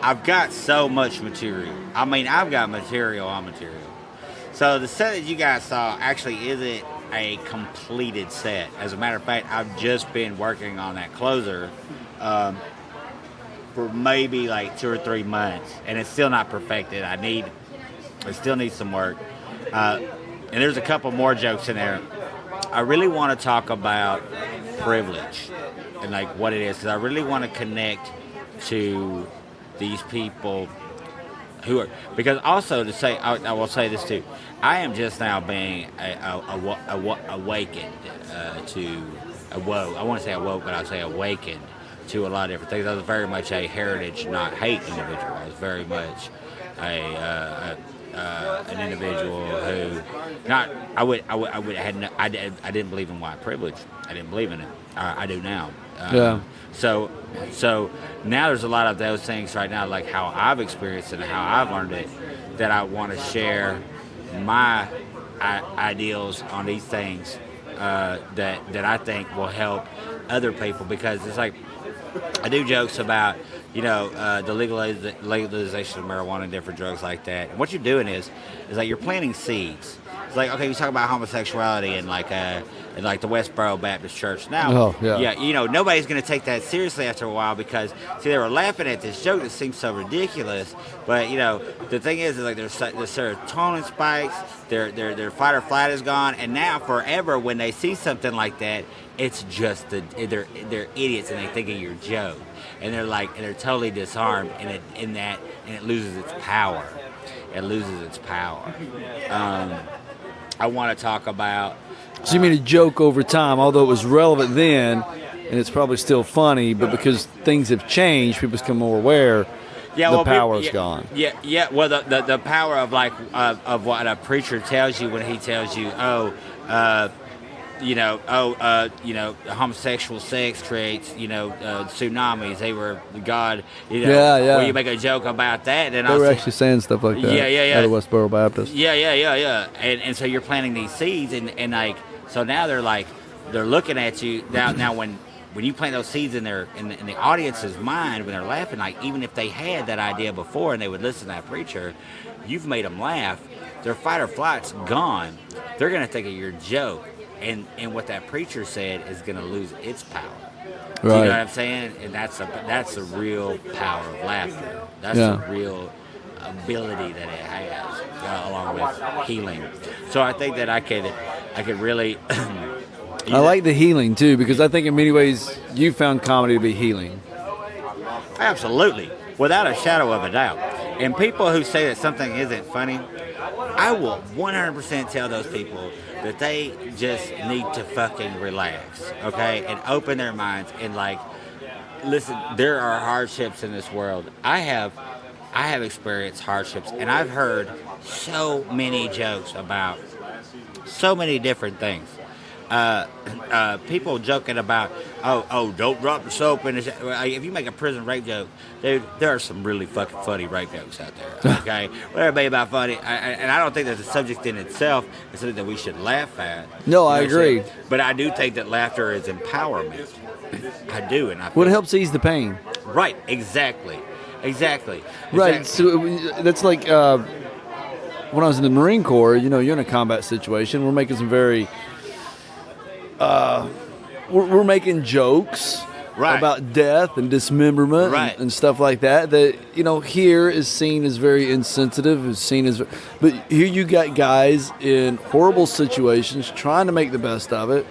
I've got so much material. I mean, I've got material on material. So the set that you guys saw actually isn't a completed set. As a matter of fact, I've just been working on that closer for maybe like 2 or 3 months, and it's still not perfected. It still needs some work. And there's a couple more jokes in there. I really want to talk about privilege and like what it is, because I really want to connect to these people who are, because also to say, I will say this too, I am just now being awakened to awoke. I want to say awoke, but I'll say awakened to a lot of different things. I was very much a heritage, not hate individual. I was very much an individual who, I didn't believe in white privilege. I didn't believe in it. I do now.
Yeah.
So now there's a lot of those things right now, like how I've experienced it and how I've learned it, that I want to share my ideals on these things that I think will help other people, because it's like I do jokes about the legalization of marijuana and different drugs like that. And what you're doing is like you're planting seeds. It's like, okay, you talk about homosexuality in like the Westboro Baptist Church now.
Oh, yeah.
Nobody's going to take that seriously after a while, because see, they were laughing at this joke that seems so ridiculous. But the thing is like their serotonin spikes, their fight or flight is gone, and now forever when they see something like that, it's just they're idiots and they think of your joke, and they're totally disarmed, and it loses its power. It loses its power. I want to talk about.
So you mean a joke over time, although it was relevant then, and it's probably still funny, but because things have changed, people become more aware. The power's gone.
Yeah. Well, the power of of what a preacher tells you when he tells you, homosexual sex creates, tsunamis. They were God.
Yeah.
Where you make a joke about that, and
they were actually saying stuff like that.
Yeah.
Out of Westboro Baptist.
Yeah. And so you're planting these seeds, and like, so now they're looking at you now when you plant those seeds in the audience's mind, when they're laughing, like even if they had that idea before and they would listen to that preacher, you've made them laugh. Their fight or flight's gone. They're gonna think of your joke. And what that preacher said is going to lose its power.
Right.
Do you know what I'm saying? And that's the real power of laughter. That's the real ability that it has, along with healing. So I think that I could really.
I like the healing too, because I think in many ways you found comedy to be healing.
Absolutely, without a shadow of a doubt. And people who say that something isn't funny, I will 100% tell those people that they just need to fucking relax, okay, and open their minds and listen. There are hardships in this world. I have experienced hardships, and I've heard so many jokes about so many different things. People joking about, don't drop the soap in the if you make a prison rape joke, dude, there are some really fucking funny rape jokes out there, okay? Whatever be about funny, and I don't think that the subject in itself is something that we should laugh at.
No, I agree.
But I do think that laughter is empowerment. I do, and
What helps ease the pain.
Right, exactly.
Right, so that's like when I was in the Marine Corps, you're in a combat situation, we're making some very... we're making jokes,
Right.
about death and dismemberment
Right.
and stuff like that. That here is seen as very insensitive, is seen as. But here you got guys in horrible situations trying to make the best of it,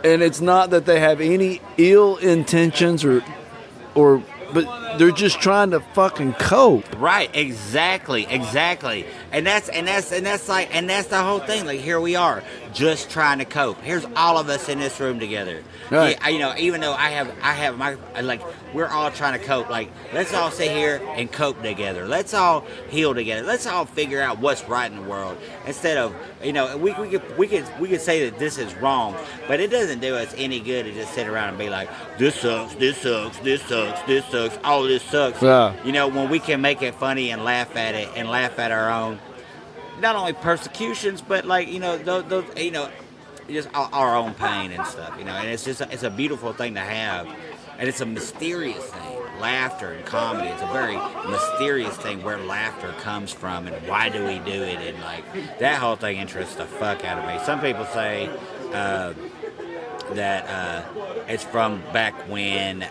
and it's not that they have any ill intentions or. But they're just trying to fucking cope.
Right, exactly, and that's the whole thing. Like, here we are, just trying to cope. Here's all of us in this room together.
Right.
Yeah, even though I have my, like, we're all trying to cope. Like, let's all sit here and cope together. Let's all heal together. Let's all figure out what's right in the world instead of, we could say that this is wrong, but it doesn't do us any good to just sit around and be like, this sucks, this sucks, this sucks, this sucks, all this sucks.
Yeah.
When we can make it funny and laugh at it and laugh at our own, not only persecutions, but like, those just our own pain and stuff, and it's a beautiful thing to have, and it's a mysterious thing. Laughter and comedy, it's a very mysterious thing where laughter comes from and why do we do it, and like that whole thing interests the fuck out of me. Some people say that it's from back when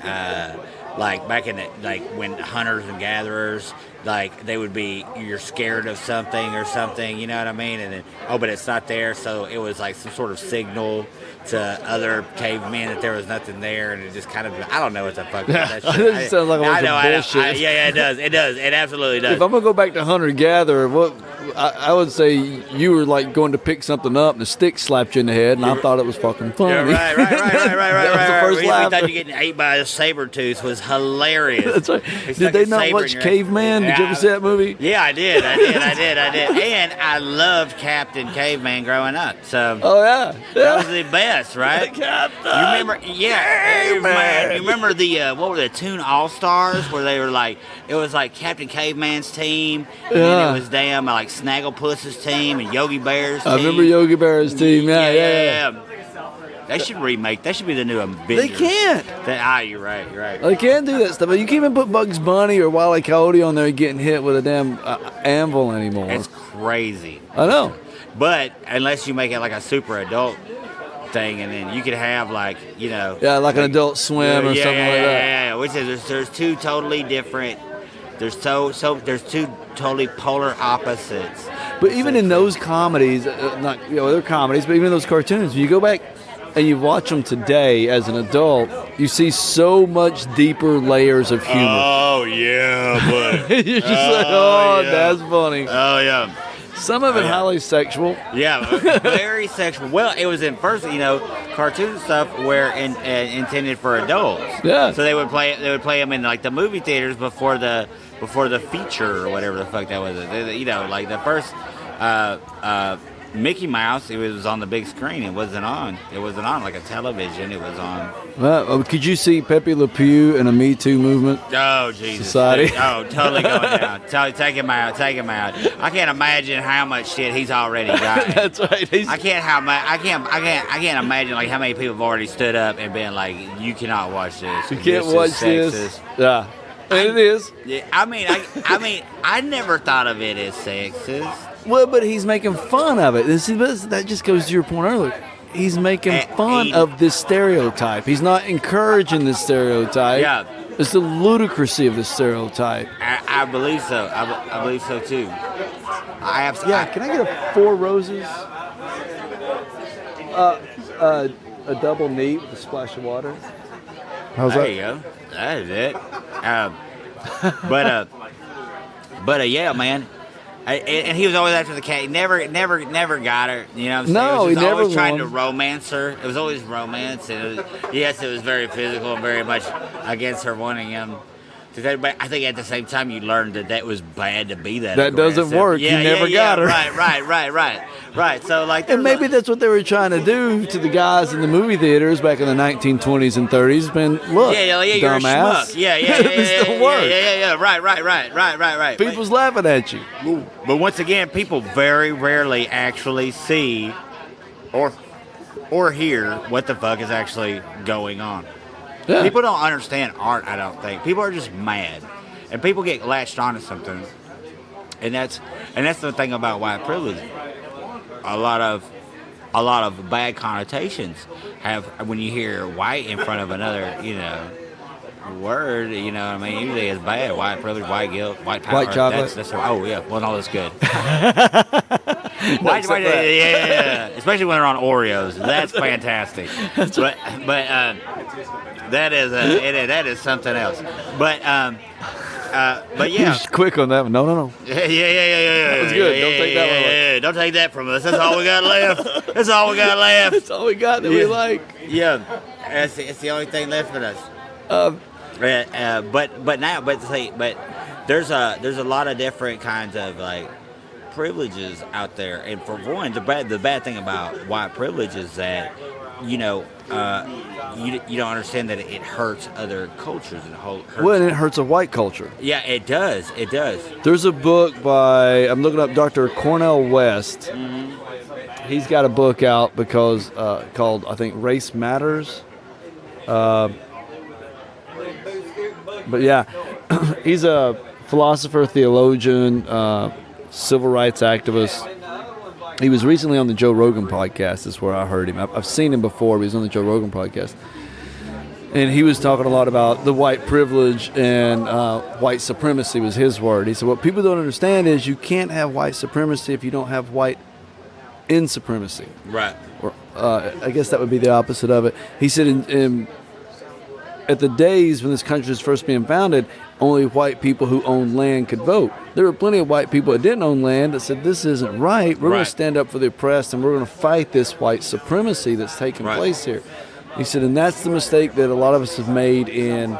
when hunters and gatherers, like they would be, you're scared of something or something, you know what I mean? And then, but it's not there, so it was like some sort of signal to other cavemen that there was nothing there, and it just kind of, I don't know what the fuck that shit.
It sounds like a bunch of bullshit.
Yeah, it does. It absolutely does.
If I'm gonna go back to hunter-gatherer, what I would say, you were like going to pick something up and a stick slapped you in the head, and I thought it was fucking funny.
Yeah, right.
That was the first
We
laugh.
thought you getting ate by a saber tooth was hilarious.
That's right.
It's
Did
like
they
a
not
saber
watch
in your-
Caveman? Did you ever see that movie?
Yeah, I did. And I loved Captain Caveman growing up. So
Oh yeah.
that was the best, right?
Captain
You remember? Yeah, man. You remember the what were the Toon All Stars, where they were like, it was like Captain Caveman's team, and then it was damn like Snagglepuss's team and Yogi Bear's team.
I remember Yogi Bear's team. Yeah.
They should remake. That should be the new Avengers.
They can't.
You're right.
They can't do that stuff. You can't even put Bugs Bunny or Wile E. Coyote on there getting hit with a damn anvil anymore.
It's crazy.
I know.
But unless you make it like a super adult thing, and then you could have like,
Yeah, like an Adult Swim or something like that.
Yeah. Which is there's two totally different. There's there's two totally polar opposites.
But even in those comedies, they're comedies, but even those cartoons, when you go back and you watch them today as an adult, you see so much deeper layers of humor.
Oh yeah, but
You're just yeah. That's funny.
Oh yeah.
Some of it highly sexual.
Yeah, very sexual. Well, it was in first, cartoon stuff were intended for adults.
Yeah.
So they would play them in like the movie theaters before the feature or whatever the fuck that was. Like the first Mickey Mouse, it was on the big screen. It wasn't on like a television. It was on.
Well, could you see Pepe Le Pew in a Me Too movement?
Oh Jesus!
Society.
Oh, totally going down. Take him out. I can't imagine how much shit he's already got.
That's right.
I can't imagine like how many people have already stood up and been like, you cannot watch this.
You can't watch this. Yeah. And it is.
Yeah, I mean, I never thought of it as sexist.
Well, but he's making fun of it. That just goes to your point earlier. He's making fun of this stereotype. He's not encouraging this stereotype.
Yeah.
It's the ludicrousy of the stereotype.
I believe so. I believe so too.
Can I get a 4 roses? A double neat with a splash of water. How's
There
that?
you go. That is it. Yeah, man. And he was always after the cat. He never got her. You know what I'm saying?
No,
he was
never
always trying
won.
to romance her. It was always romance. And it was very physical and very much against her wanting him. But I think at the same time you learned that was bad to be that.
That doesn't
aggressive.
work. You never got her.
Right. So like,
And maybe that's what they were trying to do to the guys in the movie theaters back in the 1920s and 30s. Been look,
you're a
dumbass.
schmuck. Yeah.
This don't work.
Yeah. Right.
People's laughing at you.
But once again, people very rarely actually see or hear what the fuck is actually going on.
Yeah.
People don't understand art, I don't think. People are just mad. And people get latched onto something. And that's the thing about white privilege. A lot of a lot of bad connotations have when you hear white in front of another, word. You know what I mean? Usually it's bad. White privilege, white guilt, white power.
White chocolate.
Oh yeah. Well, no, that's good. Yeah. Especially when they're on Oreos. That's fantastic. But that is something else. But yeah.
Just quick on that one. No.
Yeah.
That was good. Don't take that one away.
Yeah. Don't take that from us. That's all we got left. That's all we got left.
That's all we got that we like.
Yeah. It's the only thing left for us. But there's a lot of different kinds of like privileges out there, and for one, the bad thing about white privilege is that you don't understand that it hurts other cultures and
It hurts a white culture.
Yeah, it does.
There's a book by, I'm looking up, Dr. Cornel West.
Mm-hmm.
He's got a book out because called, I think, Race Matters. But yeah, he's a philosopher, theologian, civil rights activist. He was recently on the Joe Rogan podcast. That's where I heard him. I've seen him before. But he was on the Joe Rogan podcast. And he was talking a lot about the white privilege and white supremacy was his word. He said, what people don't understand is you can't have white supremacy if you don't have white insupremacy.
Right.
Or I guess that would be the opposite of it. He said at the days when this country was first being founded, only white people who owned land could vote. There were plenty of white people that didn't own land that said, this isn't right. We're going to stand up for the oppressed, and we're going to fight this white supremacy that's taking place here. He said, and that's the mistake that a lot of us have made in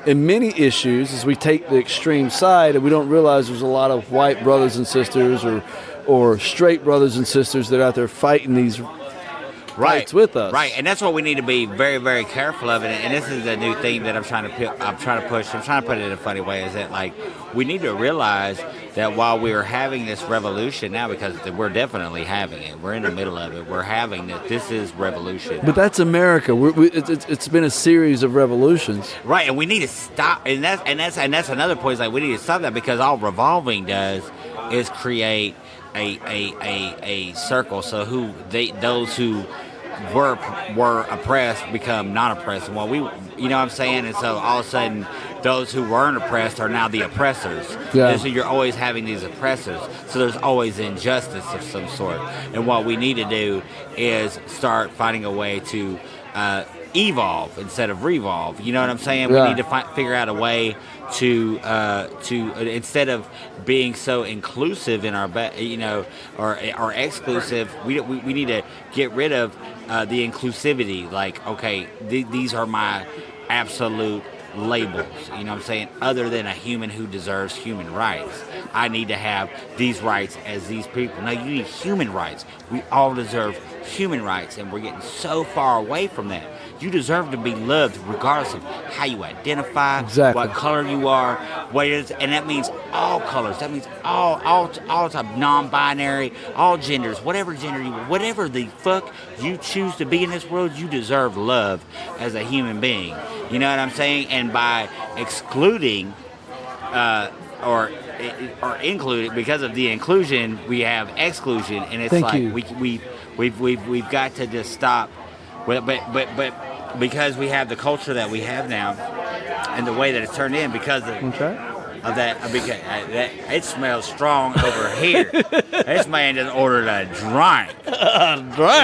many issues, is we take the extreme side, and we don't realize there's a lot of white brothers and sisters or straight brothers and sisters that are out there fighting these fights with us.
Right, and that's what we need to be very, very careful of. And this is a new thing that I'm trying to push. I'm trying to put it in a funny way. Is that like we need to realize that while we are having this revolution now, because we're definitely having it, we're in the middle of it. We're having that. This is revolution.
But that's America. It's been a series of revolutions.
Right, and we need to stop. And that's another point. Is like we need to stop that, because all revolving does is create a circle. So those who were oppressed become not oppressed. Well, you know what I'm saying? And so all of a sudden, those who weren't oppressed are now the oppressors.
Yeah.
And so you're always having these oppressors. So there's always injustice of some sort. And what we need to do is start finding a way to evolve instead of revolve. You know what I'm saying?
Yeah.
We need to figure out a way to instead of being so inclusive in our or exclusive, we need to get rid of the inclusivity. Like, okay, these are my absolute labels, you know what I'm saying, other than a human who deserves human rights. I need to have these rights as these people. No, you need human rights. We all deserve human rights, and we're getting so far away from that. You deserve to be loved regardless of how you identify, what color you are, what it is, and that means all colors. That means all type, non-binary, all genders, whatever gender whatever the fuck you choose to be in this world, you deserve love as a human being. You know what I'm saying? And by excluding or including, because of the inclusion, we have exclusion, and it's we've got to just stop. But because we have the culture that we have now, and the way that it's turned in, because of that, it smells strong over here. This man just ordered a drink.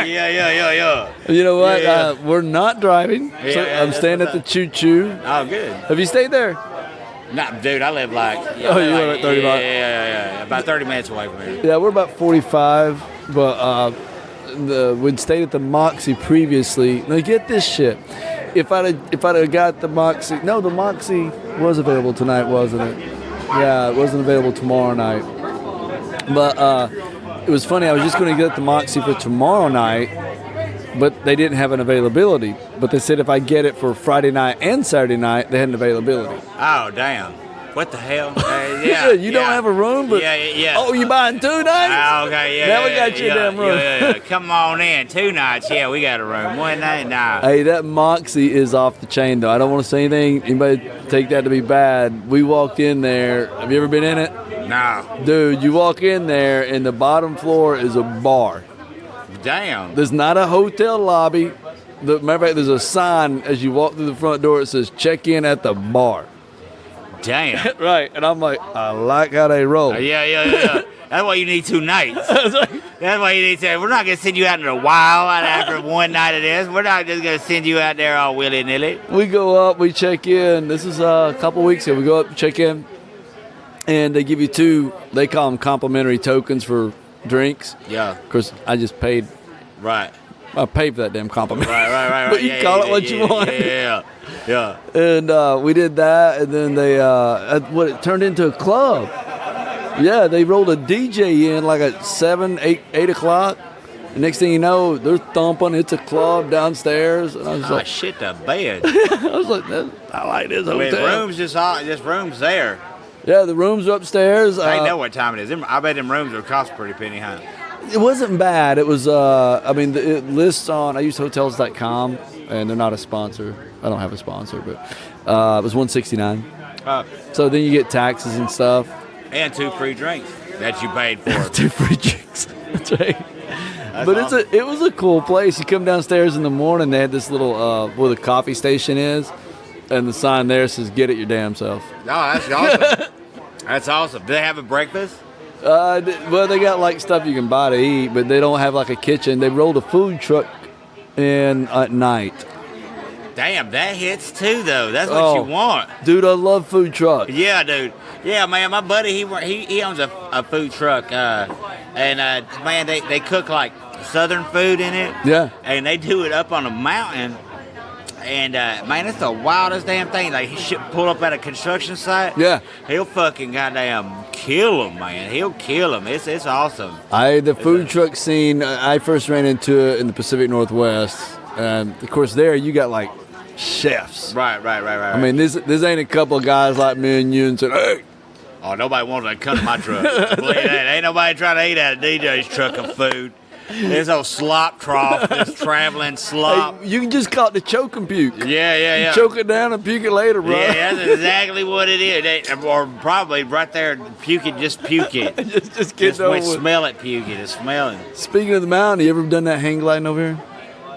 Yeah.
You know what?
Yeah.
We're not driving. So I'm staying at the Choo Choo.
Oh, good.
Have you stayed there?
Nah, dude, I live like...
you live at 30 miles?
Yeah. About 30 minutes away from here.
Yeah, we're about 45, but we'd stayed at the Moxie previously. Now, get this shit. If I'd have got the Moxie... No, the Moxie was available tonight, wasn't it? Yeah, it wasn't available tomorrow night. But it was funny. I was just going to get the Moxie for tomorrow night, but they didn't have an availability. But they said if I get it for Friday night and Saturday night, they had an availability.
Oh, damn. What the hell?
You don't have a room, but oh, you buying 2 nights?
Okay, yeah.
Now we got your damn room.
Yeah. Come on in, 2 nights. Yeah, we got a room. 1 night, nah.
Hey, that Moxie is off the chain, though. I don't want to say anything. Anybody take that to be bad? We walked in there. Have you ever been in it?
No.
Dude, you walk in there, and the bottom floor is a bar.
Damn.
There's not a hotel lobby. Matter of fact, there's a sign as you walk through the front door. It says check in at the bar.
Damn.
Right. And I'm like, I like how they roll.
Yeah. That's why you need 2 nights. That's why you need to. We're not going to send you out in the wild after one night of this. We're not just going to send you out there all willy-nilly.
We go up, we check in. This is a couple weeks ago. We go up, check in, and they give you 2, they call them complimentary tokens for drinks.
Yeah.
Of course, I just paid.
Right.
I paid for that damn compliment.
Right.
But you call it what you want.
Yeah.
And we did that, and then they, it turned into a club. Yeah, they rolled a DJ in like at 7, 8 o'clock. And next thing you know, they're thumping. It's a club downstairs. And I was like,
shit the bed.
I was like, I like this hotel.
With rooms just rooms there.
Yeah, the rooms are upstairs.
They know what time it is. I bet them rooms will cost a pretty penny, huh?
It wasn't bad. It was, it lists on, I use hotels.com, and they're not a sponsor. I don't have a sponsor, but it was $169. So then you get taxes and stuff.
And 2 free drinks that you paid for.
2 free drinks. That's right. But
awesome.
it was a cool place. You come downstairs in the morning, they had this little, where the coffee station is, and the sign there says, get it your damn self.
Oh, that's awesome. That's awesome. Do they have a breakfast?
Well, they got like stuff you can buy to eat, but they don't have like a kitchen. They rolled a food truck in at night.
Damn, that hits too, though. That's what you want.
Dude, I love food trucks.
Yeah, dude. Yeah, man, my buddy, he owns a food truck, and man, they cook like Southern food in it.
Yeah.
And they do it up on a mountain. And, man, it's the wildest damn thing. Like, he should pull up at a construction site.
Yeah.
He'll fucking goddamn kill him, man. He'll kill him. It's awesome.
The food truck scene, I first ran into it in the Pacific Northwest. Of course, there you got, like, chefs.
Right.
I mean, this ain't a couple of guys like me and you and said, hey.
Oh, nobody wants to come to my truck. Believe that. Ain't nobody trying to eat out of DJ's truck of food. This old slop trough, this traveling slop.
Hey, you can just call it the choke and puke.
Yeah.
You choke it down and puke it later, bro.
Yeah, that's exactly what it is. Or probably right there, puke it, just puke it.
just get over with.
Smell it, puke it. It's smelling.
Speaking of the mountain, you ever done that hang gliding over here?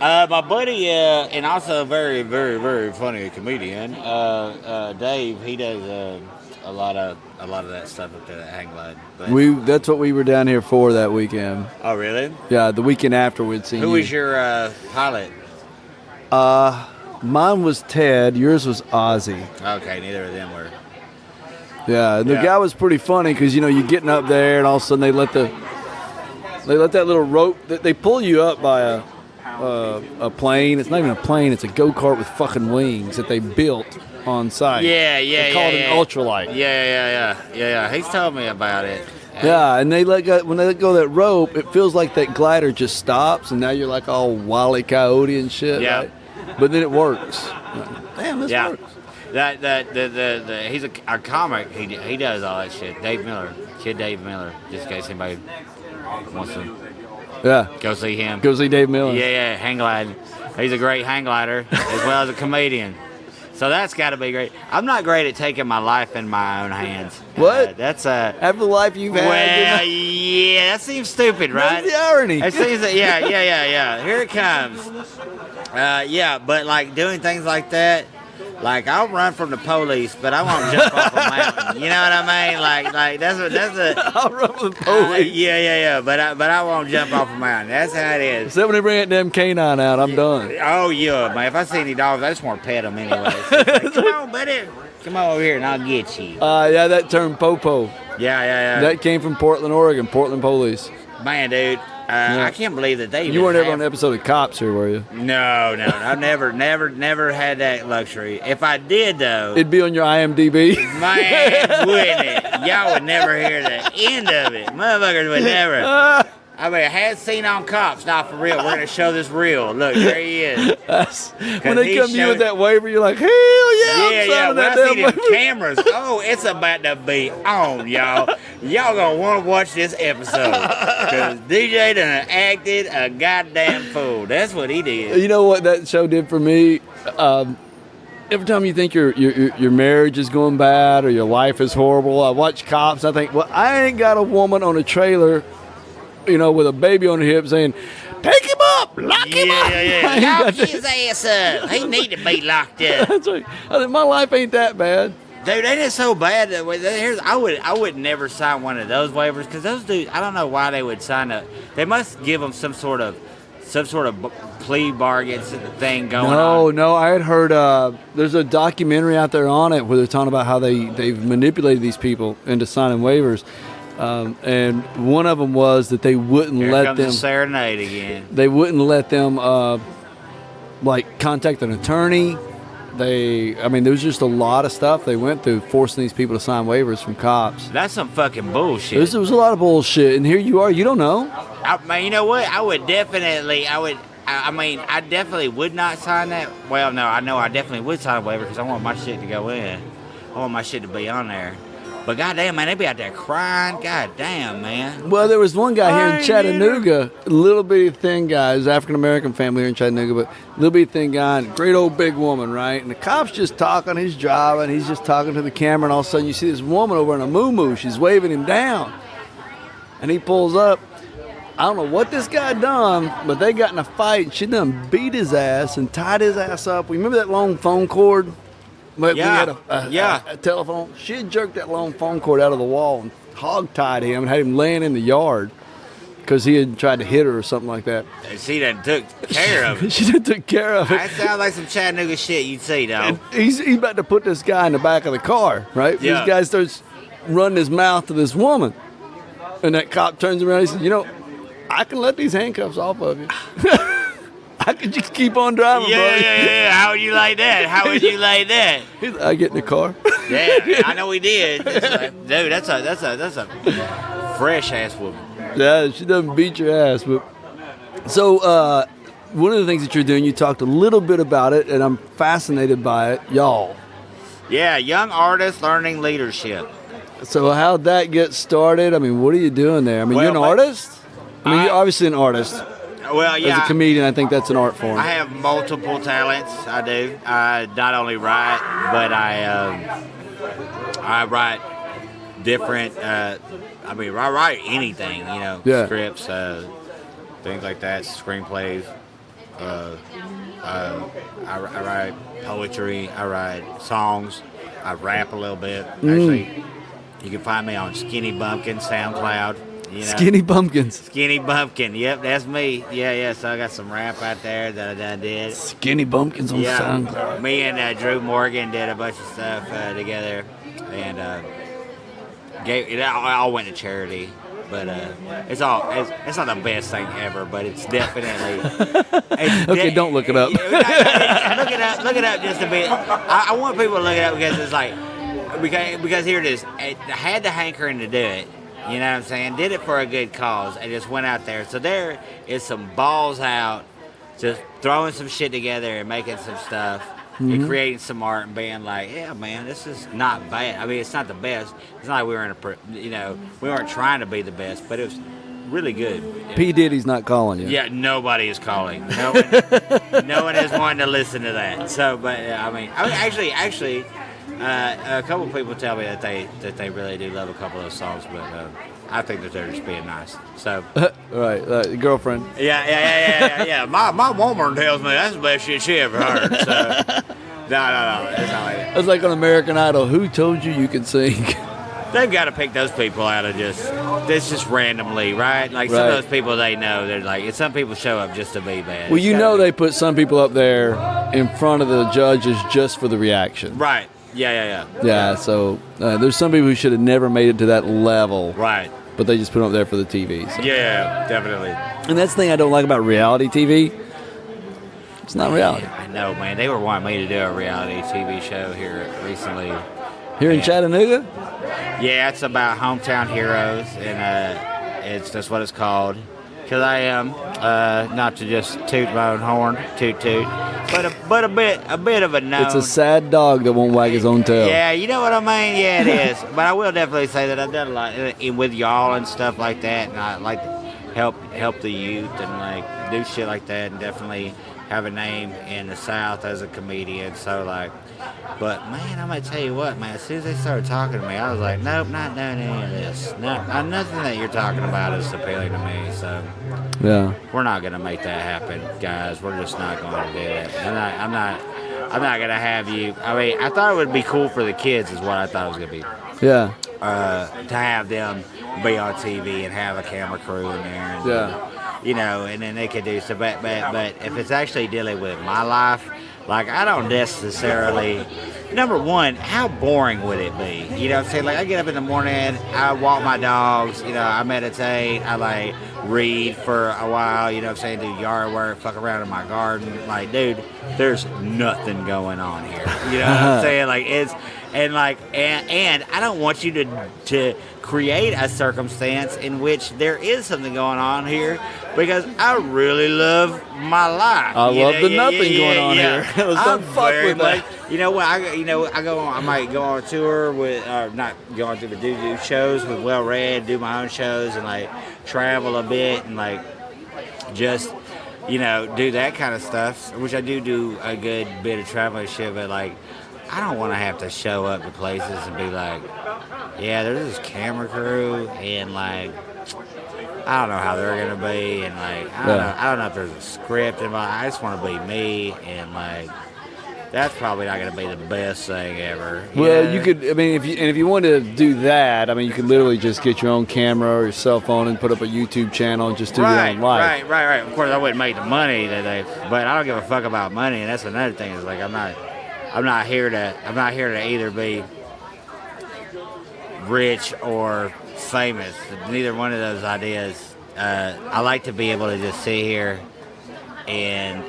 My buddy, and also a very, very, very funny comedian, Dave, he does a lot of that stuff up there, that hang glide. But,
That's what we were down here for that weekend.
oh, really?
Yeah, the weekend after we'd seen
Who
you.
was your pilot?
Mine was Ted. Yours was Ozzy.
Okay, neither of them were.
Yeah, and the
Yeah.
guy was pretty funny because you're getting up there, and all of a sudden they let that little rope. They pull you up by a plane. It's not even a plane. It's a go-kart with fucking wings that they built on site.
Yeah.
They call it an ultralight.
Yeah. He's told me about it.
Yeah, and when they let go of that rope, it feels like that glider just stops, and now you're like all Wile E. Coyote and shit.
Yeah.
Right? But then it works. Damn, this
Yeah.
works.
He's a comic. He does all that shit. Dave Miller, Kid Dave Miller. Just in case anybody wants to
Yeah.
go see him.
Go see Dave Miller.
Yeah, hang gliding. He's a great hang glider as well as a comedian. So that's got to be great. I'm not great at taking my life in my own hands.
What?
That's
After the life you've had.
Well, yeah, that seems stupid, right?
That's the irony.
It seems that, yeah. Here it comes. Yeah, but like doing things like that, like I'll run from the police, but I won't jump off a mountain. You know what I mean? Like that's a.
I'll run with the police.
Yeah. But I won't jump off a mountain. That's how it is.
Except when they bring that damn canine out, I'm done.
Oh yeah, man. If I see any dogs, I just want to pet them anyway. So it's like, come on, buddy. Come on over here and I'll get you.
Yeah, that term popo.
Yeah.
That came from Portland, Oregon. Portland police.
Man, dude. I can't believe that they.
You weren't ever on an episode of Cops here, were you?
No. I've never had that luxury. If I did, though,
It'd be on your IMDb.
man, wouldn't it? Y'all would never hear the end of it. Motherfuckers would never. I mean, I had seen on Cops. Not for real. We're gonna show this real. Look, there he is.
When they
he
come to you
showed-
with that waiver, you're like, hell yeah! I'm
Yeah.
signing
When
that
I
damn
see them
waiver.
cameras, it's about to be on, y'all. Y'all gonna want to watch this episode because DJ done acted a goddamn fool. That's what he did.
You know what that show did for me? Every time you think your marriage is going bad or your life is horrible, I watch Cops. I think, well, I ain't got a woman on a trailer, with a baby on her hip saying, take him up, lock him up.
Yeah. Lock his ass up. He need to be locked up.
That's right. I said, my life ain't that bad.
Dude, ain't it so bad? I would never sign one of those waivers because those dudes. I don't know why they would sign up. They must give them some sort of plea bargain thing going on.
No, I had heard there's a documentary out there on it where they're talking about how they've manipulated these people into signing waivers. And one of them was that they wouldn't let them.
Here comes the serenade again.
They wouldn't let them like contact an attorney. There was just a lot of stuff they went through forcing these people to sign waivers from cops.
That's some fucking bullshit.
There was a lot of bullshit, and here you are, you don't know.
You know what? I definitely would not sign that. Well, no, I know I definitely would sign a waiver because I want my shit to go in. I want my shit to be on there. But goddamn, man, they be out there crying. Goddamn, man.
Well, there was one guy here in Chattanooga, a little bitty thin guy. He's an African-American family here in Chattanooga, but little bitty thin guy and great old big woman, right? And the cop's just talking, he's driving, he's just talking to the camera, and all of a sudden you see this woman over in a moo-moo. She's waving him down. And he pulls up. I don't know what this guy done, but they got in a fight, and she done beat his ass and tied his ass up. Remember that long phone cord? But
yeah.
We had a telephone. She had jerked that long phone cord out of the wall and hog-tied him and had him laying in the yard because he had tried to hit her or something like that.
And she done took care of it.
She done took care of it.
That sounds like some Chattanooga shit you'd see, though.
And he's about to put this guy in the back of the car, right?
Yeah.
This guy starts running his mouth to this woman. And that cop turns around and he says, I can let these handcuffs off of you. I could just keep on driving, bro.
Yeah. How would you like that?
He's like, I get in the car.
Yeah, I know we did. Like, dude, that's a fresh ass woman.
Yeah, she doesn't beat your ass. But so one of the things that you're doing, you talked a little bit about it, and I'm fascinated by it, y'all.
Yeah, young artists learning leadership.
So how'd that get started? I mean, what are you doing there? I mean, you're an artist? I mean, you're obviously an artist.
Well, yeah.
As a comedian, I think that's an art form.
I have multiple talents. I do. I not only write, but I write different. I write anything. Scripts, things like that, screenplays. I write poetry. I write songs. I rap a little bit. Actually, you can find me on Skinny Bumpkin SoundCloud.
Skinny Bumpkins.
Skinny Bumpkin. Yep, that's me. Yeah. So I got some rap out there that I did.
Skinny Bumpkins on SoundCloud.
Me and Drew Morgan did a bunch of stuff together, and it all went to charity. But it's not the best thing ever, but it's definitely.
Okay, don't look it up.
Look it up just a bit. I want people to look it up because it's like because here it is. I had the hankering to do it. You know what I'm saying? Did it for a good cause and just went out there. So there is some balls out, just throwing some shit together and making some stuff and creating some art and being like, yeah, man, this is not bad. I mean, it's not the best. It's not like we were we weren't trying to be the best, but it was really good.
P. Diddy's not calling you.
Yeah, nobody is calling. No one is wanting to listen to that. So, but actually. A couple people tell me that they really do love a couple of those songs, but I think that they're just being nice. So,
right, girlfriend.
Yeah. My woman tells me that's the best shit she ever heard. So, no, it's not like that.
It's like on American Idol. Who told you could sing?
They've got to pick those people out of just randomly, right? Like some of those people they know, they're like, some people show up just to be bad.
Well, they put some people up there in front of the judges just for the reaction.
Right. Yeah.
Yeah, so there's some people who should have never made it to that level.
Right.
But they just put them up there for the TV. So.
Yeah, definitely.
And that's the thing I don't like about reality TV. It's not reality.
I know, man. They were wanting me to do a reality TV show here recently.
Here in Chattanooga?
Yeah, it's about hometown heroes, and that's what it's called. Because I am, not to just toot my own horn, toot, but a bit of a known.
It's a sad dog that won't wag his own tail.
Yeah, you know what I mean? Yeah, it is. But I will definitely say that I've done a lot with y'all and stuff like that, and I like help the youth and like do shit like that, and definitely have a name in the South as a comedian. So like, but man, I'm gonna tell you what, man. As soon as they started talking to me, I was like, nope, not doing any of this. Nothing that you're talking about is appealing to me. So
Yeah.
we're not gonna make that happen, guys. We're just not going to do it. I'm not gonna have you. I mean, I thought it would be cool for the kids, is what I thought it was gonna be.
Yeah.
To have them be on TV and have a camera crew in there. And, you know, and then they could do so. But if it's actually dealing with my life, like I don't necessarily. Number one, how boring would it be? You know what I'm saying? Like I get up in the morning, I walk my dogs, you know, I meditate, I like read for a while, you know what I'm saying, do yard work, fuck around in my garden. Like, dude, there's nothing going on here. You know what I'm saying? Like it's and I don't want you to create a circumstance in which there is something going on here, because I really love my life.
I love the nothing going on here. Let's don't fuck with that.
You know what? I might go on tour with, not go on tour, but do shows with Well Read, do my own shows, and like travel a bit, and like just, you know, do that kind of stuff. Which I do a good bit of traveling shit, but like I don't want to have to show up to places and be like, yeah, there's this camera crew, and like I don't know how they're gonna be, and like I don't know if there's a script involved. I just want to be me, and like that's probably not gonna be the best thing ever.
Well, you could. I mean, if you wanted to do that, I mean, you could literally just get your own camera or your cell phone and put up a YouTube channel and just do your own life.
Right. Of course, I wouldn't make the money but I don't give a fuck about money, and that's another thing. Is like I'm not here to either be rich or famous. Neither one of those ideas. I like to be able to just sit here and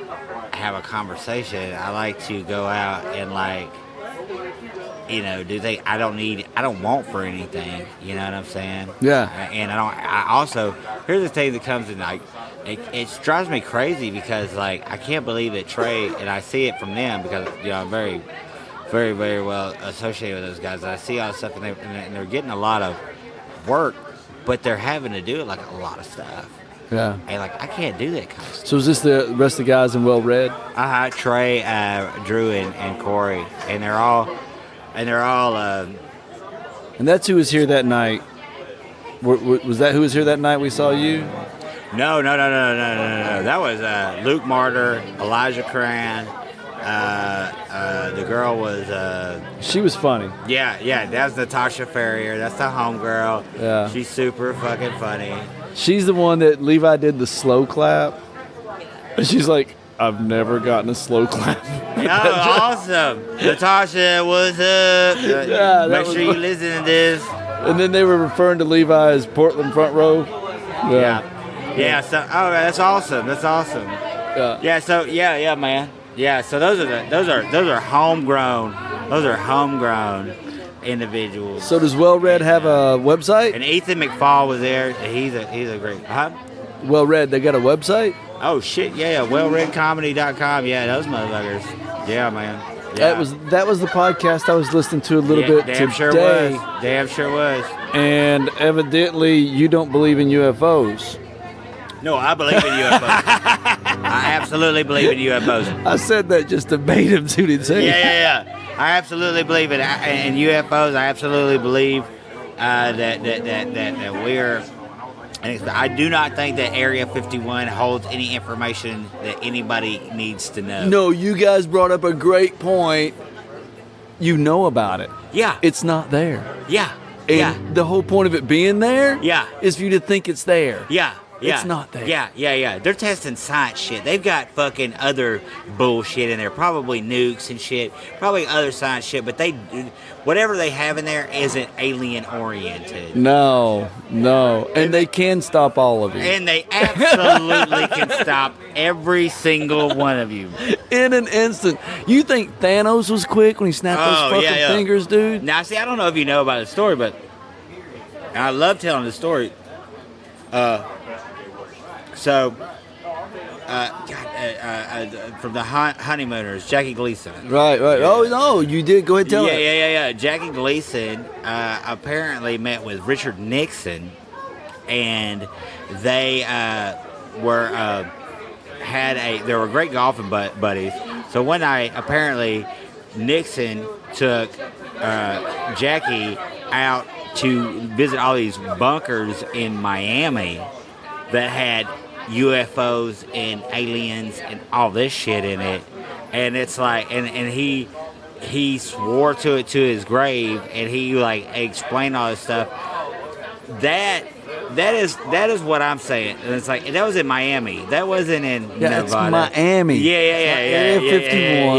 have a conversation. I like to go out and like, you know, I don't want for anything. You know what I'm saying?
Yeah.
And I also, here's the thing that comes in, like, it drives me crazy because like I can't believe that Trey, and I see it from them because, you know, I'm very, very, very well associated with those guys. I see all the stuff, and they're getting a lot of work, but they're having to do like a lot of stuff.
Yeah.
And like I can't do that kind of stuff.
So is this the rest of the guys in Well Read?
Trey, Drew, and Corey, and they're all. And
that's who was here that night. Was that who was here that night we saw you?
No. That was Luke Martyr, Elijah Cran. The girl was.
She was funny.
Yeah. That's Natasha Ferrier. That's the homegirl.
Yeah.
She's super fucking funny.
She's the one that Levi did the slow clap. And she's like, I've never gotten a slow clap.
Oh, awesome. Natasha, what's up? Make sure you listen to this.
And then they were referring to Levi as Portland front row.
Yeah. So, that's awesome. Yeah. So, yeah, man. Yeah. So those are homegrown. Those are homegrown individuals.
So does Well Read have a website?
And Ethan McFall was there. He's a great.
Well Read, they got a website?
Oh shit, yeah. WellReadComedy.com. Yeah, those motherfuckers. Yeah, man. Yeah.
That was the podcast I was listening to a little bit
damn
today.
Damn sure was.
And evidently you don't believe in UFOs.
No, I believe in UFOs. I absolutely believe in UFOs.
I said that just to bait him to the say.
Yeah. I absolutely believe in UFOs. I absolutely believe that we're. I do not think that Area 51 holds any information that anybody needs to know.
No, you guys brought up a great point. You know about it.
Yeah.
It's not there.
Yeah.
And the whole point of it being there is for you to think it's there.
Yeah.
It's not there.
Yeah. They're testing science shit. They've got fucking other bullshit in there. Probably nukes and shit. Probably other science shit. But whatever they have in there isn't alien oriented.
No. And they can stop all of you.
And they absolutely can stop every single one of you.
In an instant. You think Thanos was quick when he snapped those fucking fingers, dude?
Now, see, I don't know if you know about the story, but I love telling the story. From the Honeymooners, Jackie Gleason.
Right. Oh, no, you did. Go ahead and tell it.
Yeah. Jackie Gleason apparently met with Richard Nixon and they they were great golfing buddies. So one night, apparently, Nixon took Jackie out to visit all these bunkers in Miami that had UFOs and aliens and all this shit in it. And it's like, and he swore to it to his grave, and he like explained all this stuff. That is what I'm saying. And it's like, that was in Miami. That wasn't in Nevada.
It's Miami.
Yeah.
51.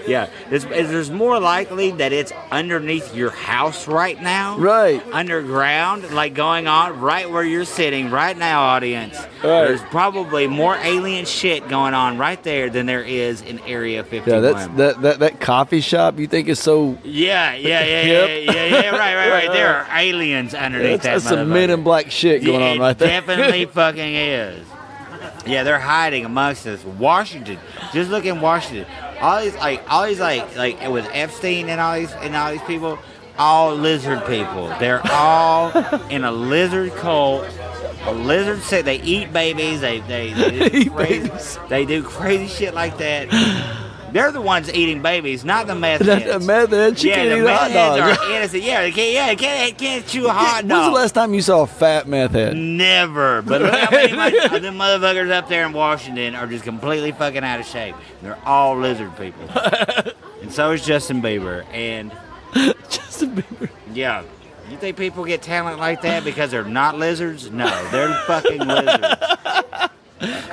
Yeah. There's more likely that it's underneath your house right now.
Right.
Underground, like going on right where you're sitting right now, audience.
Right.
There's probably more alien shit going on right there than there is in Area 51.
Yeah, that coffee shop you think is so
Yeah. Right. There are aliens underneath that.
That's some Men in Black shit going on right there.
Definitely fucking is. Yeah, they're hiding amongst us. Washington, just look in Washington. All these like with Epstein and all these people, all lizard people. They're all in a lizard cult. A lizard sect. They eat babies. They do crazy shit like that. They're the ones eating babies, not the meth heads.
The meth heads, you can't eat a hot dog.
Are innocent. Yeah, they can't chew a hot dog.
When's the last time you saw a fat meth head?
Never. But look how many of them motherfuckers up there in Washington are just completely fucking out of shape. They're all lizard people. And so is Justin Bieber. And
Justin Bieber.
Yeah. You think people get talent like that because they're not lizards? No, they're fucking lizards.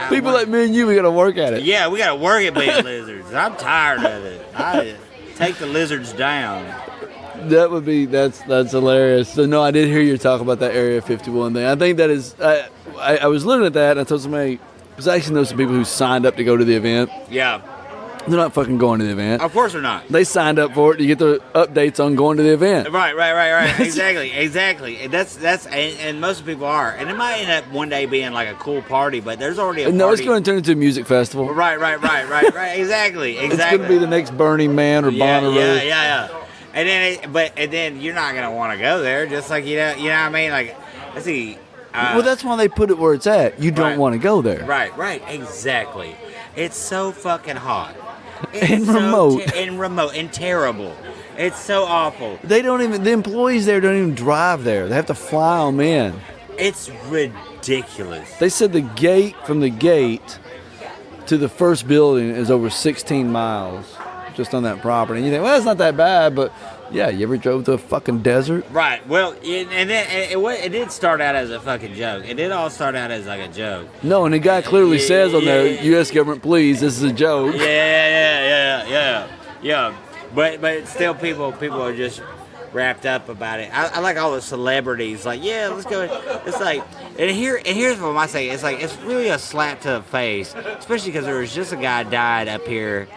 People like me and you, we gotta work at it.
Yeah, we gotta work at being lizards. I'm tired of it. I take the lizards down.
That's hilarious. So no, I did hear you talk about that Area 51 thing. I think that is. I was looking at that and I told somebody, because I actually know some people who signed up to go to the event.
Yeah.
They're not fucking going to the event.
Of course they're not.
They signed up for it to get the updates on going to the event.
Right. Exactly. And most people are. And it might end up one day being like a cool party, but there's already a party.
No, it's going to turn into a music festival.
Right. Exactly.
It's going to be the next Burning Man or Bonnaroo.
Yeah. And then you're not going to want to go there, just like, you know what I mean? Like, let's see.
Well, that's why they put it where it's at. You don't want to go there.
Right. Exactly. It's so fucking hot.
And remote.
Remote and terrible. It's so awful.
The employees there don't even drive there. They have to fly them in.
It's ridiculous.
They said from the gate to the first building is over 16 miles just on that property. And you think, well, it's not that bad, but yeah, you ever drove to a fucking desert?
Right. Well, it did start out as a fucking joke. It did all start out as like a joke.
No, and the guy clearly says on there, U.S. government, please, this is a joke.
Yeah. But still, people are just wrapped up about it. I like all the celebrities. Like, yeah, let's go. It's like, and here's what I say. It's like, it's really a slap to the face, especially because there was just a guy died up here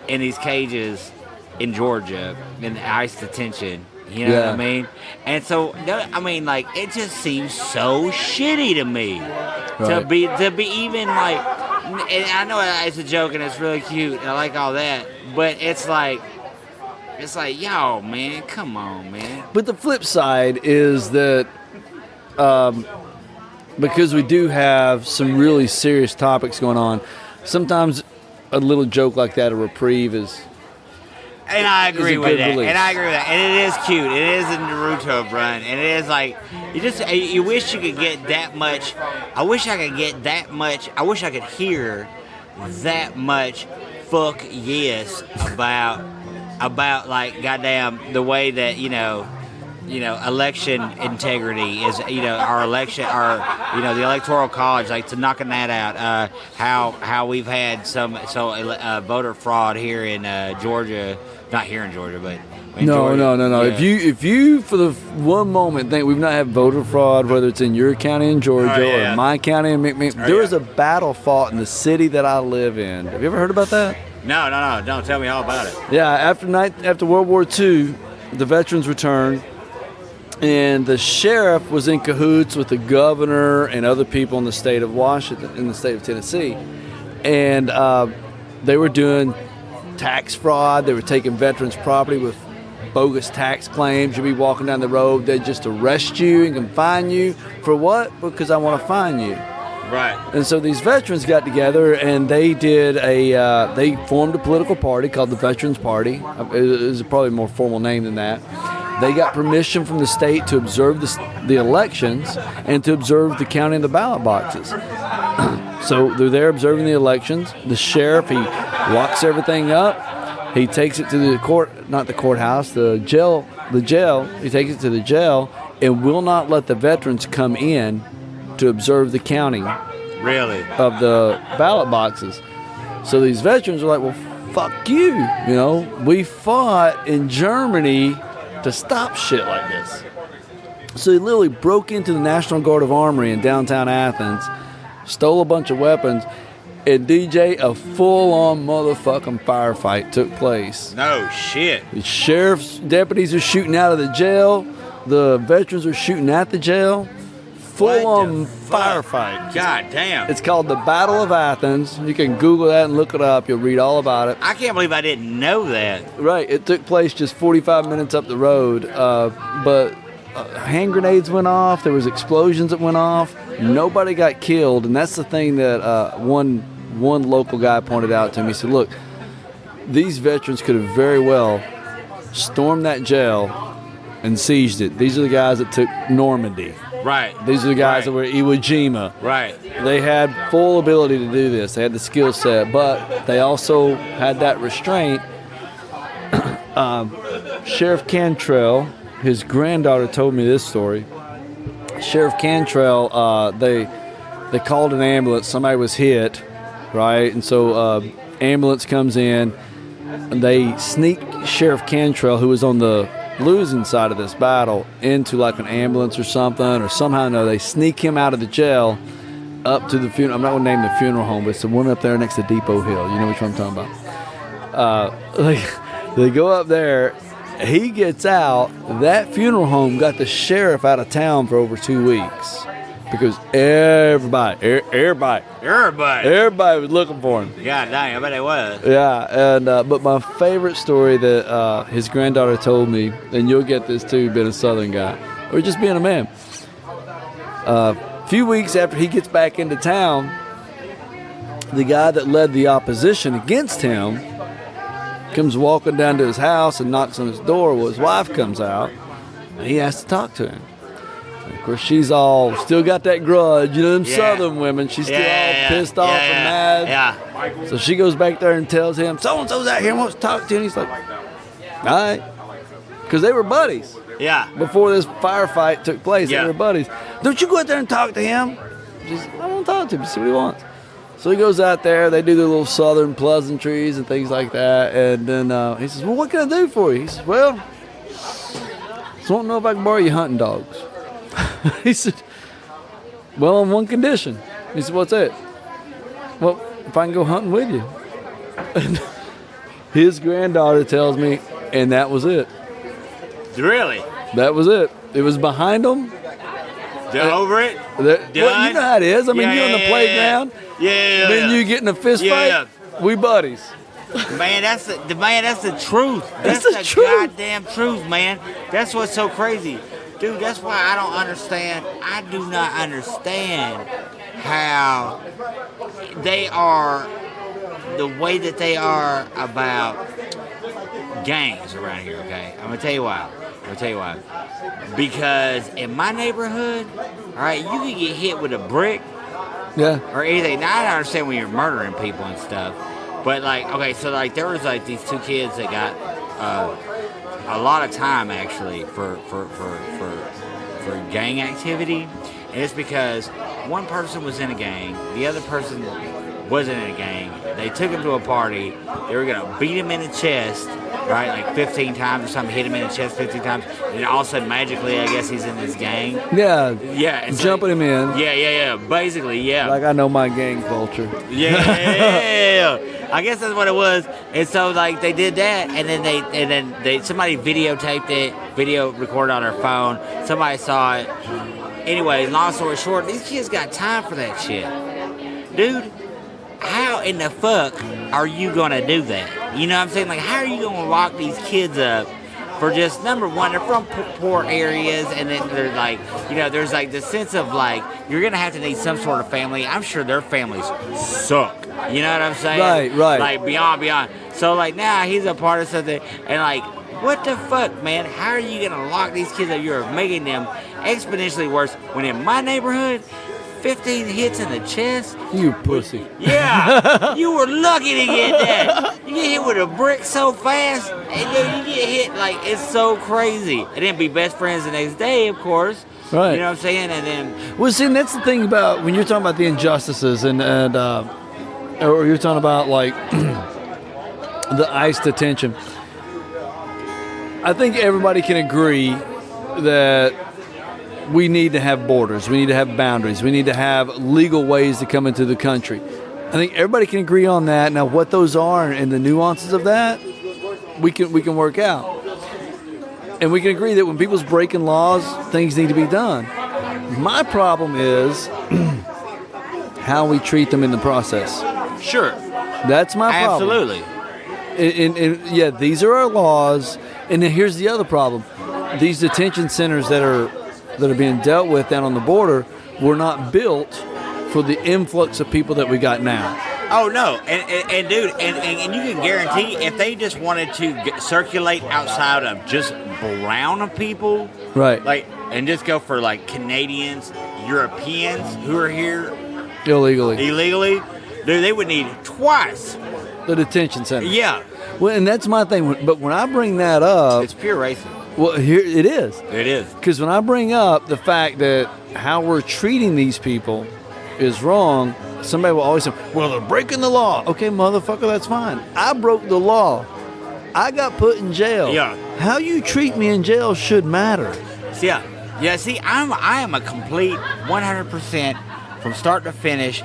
in these cages in Georgia in the ICE detention. You know what I mean? And so, I mean, like, it just seems so shitty to me to be even like. And I know it's a joke and it's really cute and I like all that, but it's like, yo, man, come on, man.
But the flip side is that because we do have some really serious topics going on, sometimes a little joke like that, a reprieve, is.
And I agree with that.
Release.
And I agree with that. And it is cute. It is a Naruto run. And it is like, you wish you could get that much. I wish I could get that much. I wish I could hear that much fuck yes about like, goddamn, the way that, election integrity is, our election, the electoral college, like, to knocking that out. How we've had voter fraud here in Georgia. Not here in Georgia, but in Georgia.
No.
Yeah.
If you for the one moment think we've not had voter fraud, whether it's in your county in Georgia or my county in there was a battle fought in the city that I live in. Have you ever heard about that?
No. Don't tell me all about it.
Yeah, after World War II, the veterans returned, and the sheriff was in cahoots with the governor and other people in the state of Washington, in the state of Tennessee, and they were doing tax fraud. They were taking veterans' property with bogus tax claims. You'll be walking down the road, they just arrest you and confine you for what? Because I want to fine you.
Right.
And so these veterans got together and they did they formed a political party called the Veterans Party. It is probably a more formal name than that. They got permission from the state to observe the elections and to observe the counting of the ballot boxes. So they're there observing the elections. The sheriff, he locks everything up. He takes it to the courthouse, the jail. He takes it to the jail and will not let the veterans come in to observe the counting.
Really?
Of the ballot boxes. So these veterans are like, well, fuck you. You know, we fought in Germany to stop shit like this. So he literally broke into the National Guard of Armory in downtown Athens, stole a bunch of weapons, and DJ, a full-on motherfucking firefight took place.
No shit.
The sheriff's deputies are shooting out of the jail. The veterans are shooting at the jail. Full-on firefight.
God damn.
It's called the Battle of Athens. You can Google that and look it up. You'll read all about it.
I can't believe I didn't know that.
Right. It took place just 45 minutes up the road. But hand grenades went off. There was explosions that went off. Nobody got killed. And that's the thing that one local guy pointed out to me. He said, look, these veterans could have very well stormed that jail and seized it. These are the guys that took Normandy.
Right.
These are the guys that were at Iwo Jima.
Right.
They had full ability to do this. They had the skill set, but they also had that restraint. Sheriff Cantrell, his granddaughter told me this story. Sheriff Cantrell, they called an ambulance. Somebody was hit, right? And so ambulance comes in, and they sneak Sheriff Cantrell, who was on the losing side of this battle, into like an ambulance or something, or somehow they sneak him out of the jail up to the funeral. I'm not going to name the funeral home, but it's the one up there next to Depot Hill. You know which one I'm talking about. They go up there. He gets out. That funeral home got the sheriff out of town for over 2 weeks because everybody was looking for him.
God dang, I bet it was.
Yeah, and but my favorite story that his granddaughter told me, and you'll get this too, being a Southern guy, or just being a man. A few weeks after he gets back into town, the guy that led the opposition against him comes walking down to his house and knocks on his door. Well, his wife comes out, and he has to talk to him. Of course, she's all still got that grudge, you know, them Southern women. She's still all pissed off and mad.
Yeah.
So she goes back there and tells him, so-and-so's out here and wants to talk to you. And he's like, all right. Because they were buddies.
Yeah.
Before this firefight took place, they were buddies. Don't you go out there and talk to him? She's I want to talk to him, see what he wants. So he goes out there. They do their little Southern pleasantries and things like that. And then he says, well, what can I do for you? He says, well, just want to know if I can borrow your hunting dogs. He said, well, on one condition. He said, what's that? Well, if I can go hunting with you. And his granddaughter tells me, and that was it.
Really?
That was it. It was behind them.
They're over it?
Well, you know how it is. I mean, you're on the playground. Then you get in a fist fight. We buddies.
Man, that's the truth.
That's
the
truth.
Goddamn truth, man. That's what's so crazy. Dude, that's why I don't understand. I do not understand how they are the way that they are about gangs around here, okay? I'm going to tell you why. Because in my neighborhood, all right, you can get hit with a brick or anything. Now, I don't understand when you're murdering people and stuff. But, like, okay, so, like, there was, like, these two kids that got a lot of time, actually, for gang activity. And it's because one person was in a gang, the other person wasn't in a gang. They took him to a party. They were going to beat him in the chest, right, like 15 times or something, hit him in the chest 15 times. And all of a sudden, magically, I guess he's in this gang.
Yeah.
And so,
jumping him in.
Yeah. Basically, yeah.
Like I know my gang culture.
Yeah. I guess that's what it was. And so, like, they did that, and then somebody videotaped it, video recorded on their phone. Somebody saw it. Anyway, long story short, these kids got time for that shit. Dude, how in the fuck are you gonna do that? You know what I'm saying? Like, how are you gonna lock these kids up for just number one, they're from poor areas, and then they're like, there's like the sense of like you're gonna have to need some sort of family. I'm sure their families suck. You know what I'm saying?
Right.
Like beyond. So like now he's a part of something, and like, what the fuck, man? How are you gonna lock these kids up? You're making them exponentially worse. When in my neighborhood, 15 hits in the chest.
You pussy.
Yeah, you were lucky to get that. You get hit with a brick so fast, and then you get hit like it's so crazy. And then be best friends the next day, of course.
Right.
You know what I'm saying? And then,
Well, see, and that's the thing about when you're talking about the injustices and or you're talking about like the ICE detention. I think everybody can agree that we need to have borders. We need to have boundaries. We need to have legal ways to come into the country. I think everybody can agree on that. Now, what those are and the nuances of that, we can work out. And we can agree that when people's breaking laws, things need to be done. My problem is how we treat them in the process.
sure,
That's my problem.
absolutely.
And yeah, these are our laws. And then here's the other problem: these detention centers that are being dealt with down on the border were not built for the influx of people that we got now.
Oh no, and dude, and you can guarantee if they just wanted to circulate outside of just brown people,
Right.
like, and just go for like Canadians, Europeans who are here
Illegally.
illegally, dude, they would need twice.
The detention center.
Yeah,
Well, and that's my thing. But when I bring that up,
it's pure racism.
well, here it is.
It is.
Because when I bring up the fact that how we're treating these people is wrong, somebody will always say, well, they're breaking the law. Okay, motherfucker, that's fine. I broke the law. I got put in jail.
Yeah.
How you treat me in jail should matter.
Yeah. See, I am a complete 100% from start to finish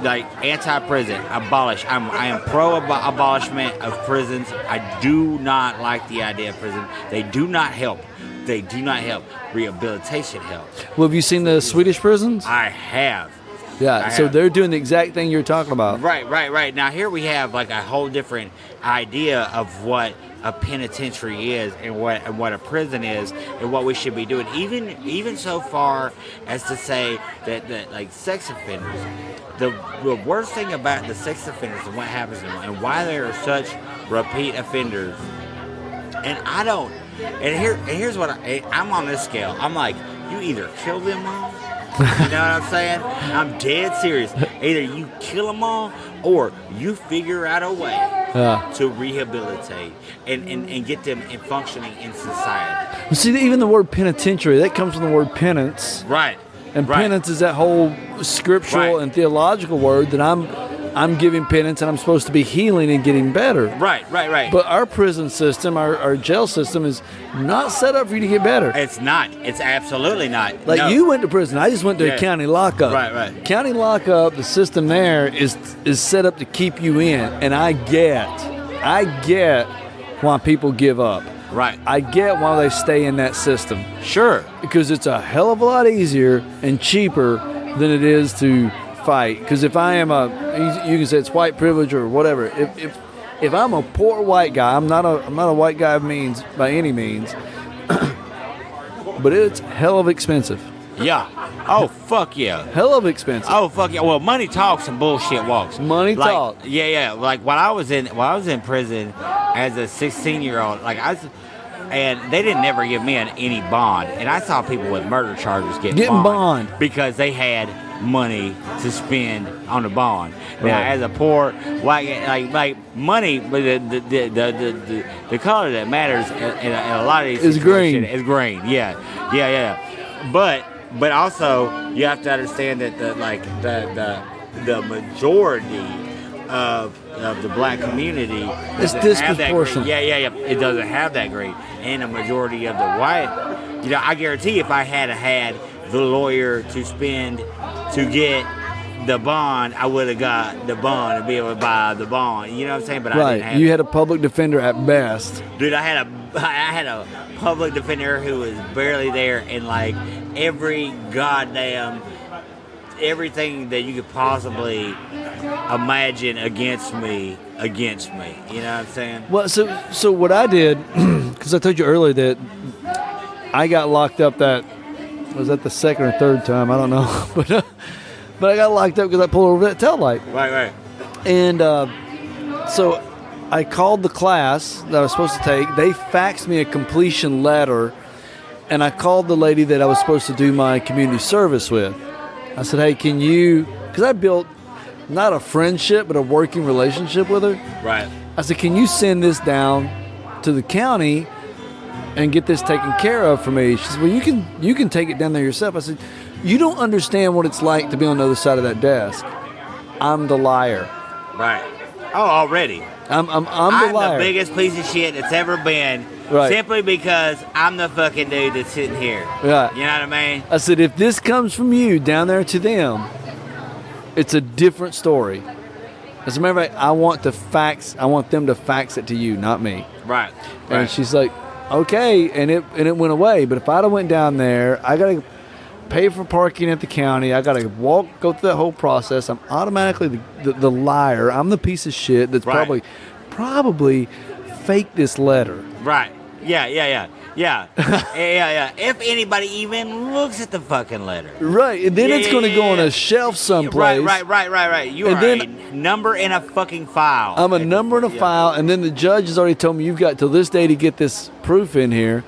anti-prison, abolish. I am pro abolishment of prisons. I do not like the idea of prison. They do not help. Rehabilitation helps.
Well, have you seen the Swedish prisons?
I have.
Yeah, so they're doing the exact thing you're talking about.
Right. Now here we have like a whole different idea of what a penitentiary is and what a prison is and what we should be doing. Even so far as to say that like sex offenders, the worst thing about the sex offenders and what happens to them and why they are such repeat offenders. And I don't. And here's what I'm on this scale. I'm like, you either kill them all. You know what I'm saying? I'm dead serious. Either you kill them all or you figure out a way to rehabilitate and get them in functioning in society.
You see, even the word penitentiary, that comes from the word penance.
Right.
And
right.
penance is that whole scriptural
Right.
and theological word that I'm giving penance and I'm supposed to be healing and getting better.
Right.
But our prison system, our jail system is not set up for you to get better.
It's not. It's absolutely not.
Like
No.
you went to prison. I just went to
Yeah.
a county lockup.
Right.
County lockup, the system there is set up to keep you in. And I get why people give up.
Right.
I get why they stay in that system.
Sure.
Because it's a hell of a lot easier and cheaper than it is to fight. Because if I am you can say it's white privilege or whatever. If I'm a poor white guy, I'm not a white guy of means by any means, but it's hell of expensive.
Yeah. Oh, fuck yeah.
Hell of expensive.
Oh, fuck yeah. Well, money talks and bullshit walks.
Money
like,
talk.
Yeah. Like when I was in prison as a 16-year-old, and they didn't never give me any bond, and I saw people with murder charges getting
bond
because they had money to spend on the bond. Now,
Right.
as a poor white guy, like money, but the color that matters in a lot of these
Is green.
situations is green. Yeah. But also you have to understand that the majority of the black community
It's
doesn't have that green.
disproportionate.
Yeah. It doesn't have that green, and the majority of the white. I guarantee if I had the lawyer to spend to get the bond, I would have got the bond to be able to buy the bond. You know what I'm saying? But I didn't have
You
it.
had a public defender at best.
Dude, I had a public defender who was barely there, and like every goddamn everything that you could possibly imagine against me. You know what I'm saying?
Well, so what I did, because I told you earlier that I got locked up was that the second or third time? I don't know. But I got locked up because I pulled over that taillight.
Right.
And so I called the class that I was supposed to take. They faxed me a completion letter, and I called the lady that I was supposed to do my community service with. I said, hey, can you, because I built not a friendship, but a working relationship with her.
Right.
I said, can you send this down to the county and get this taken care of for me? She said, well, you can take it down there yourself. I said, you don't understand what it's like to be on the other side of that desk. I'm the liar.
Right. Oh, already.
I'm the liar.
The biggest piece of shit that's ever been.
Right.
Simply because I'm the fucking dude that's sitting here.
Right.
You know what I mean?
I said, if this comes from you down there to them, it's a different story. As a matter of fact, I want them to fax it to you, not me.
Right.
And she's like, okay, and it went away. But if I'd have went down there, I gotta pay for parking at the county. I gotta go through that whole process. I'm automatically the liar. I'm the piece of shit that's probably faked this letter.
Right. Yeah. Yeah. If anybody even looks at the fucking letter.
Right, and then it's going to go on a shelf someplace.
Right. You are a number in a fucking file.
I'm a number in a file, and then the judge has already told me you've got till this day to get this proof in here.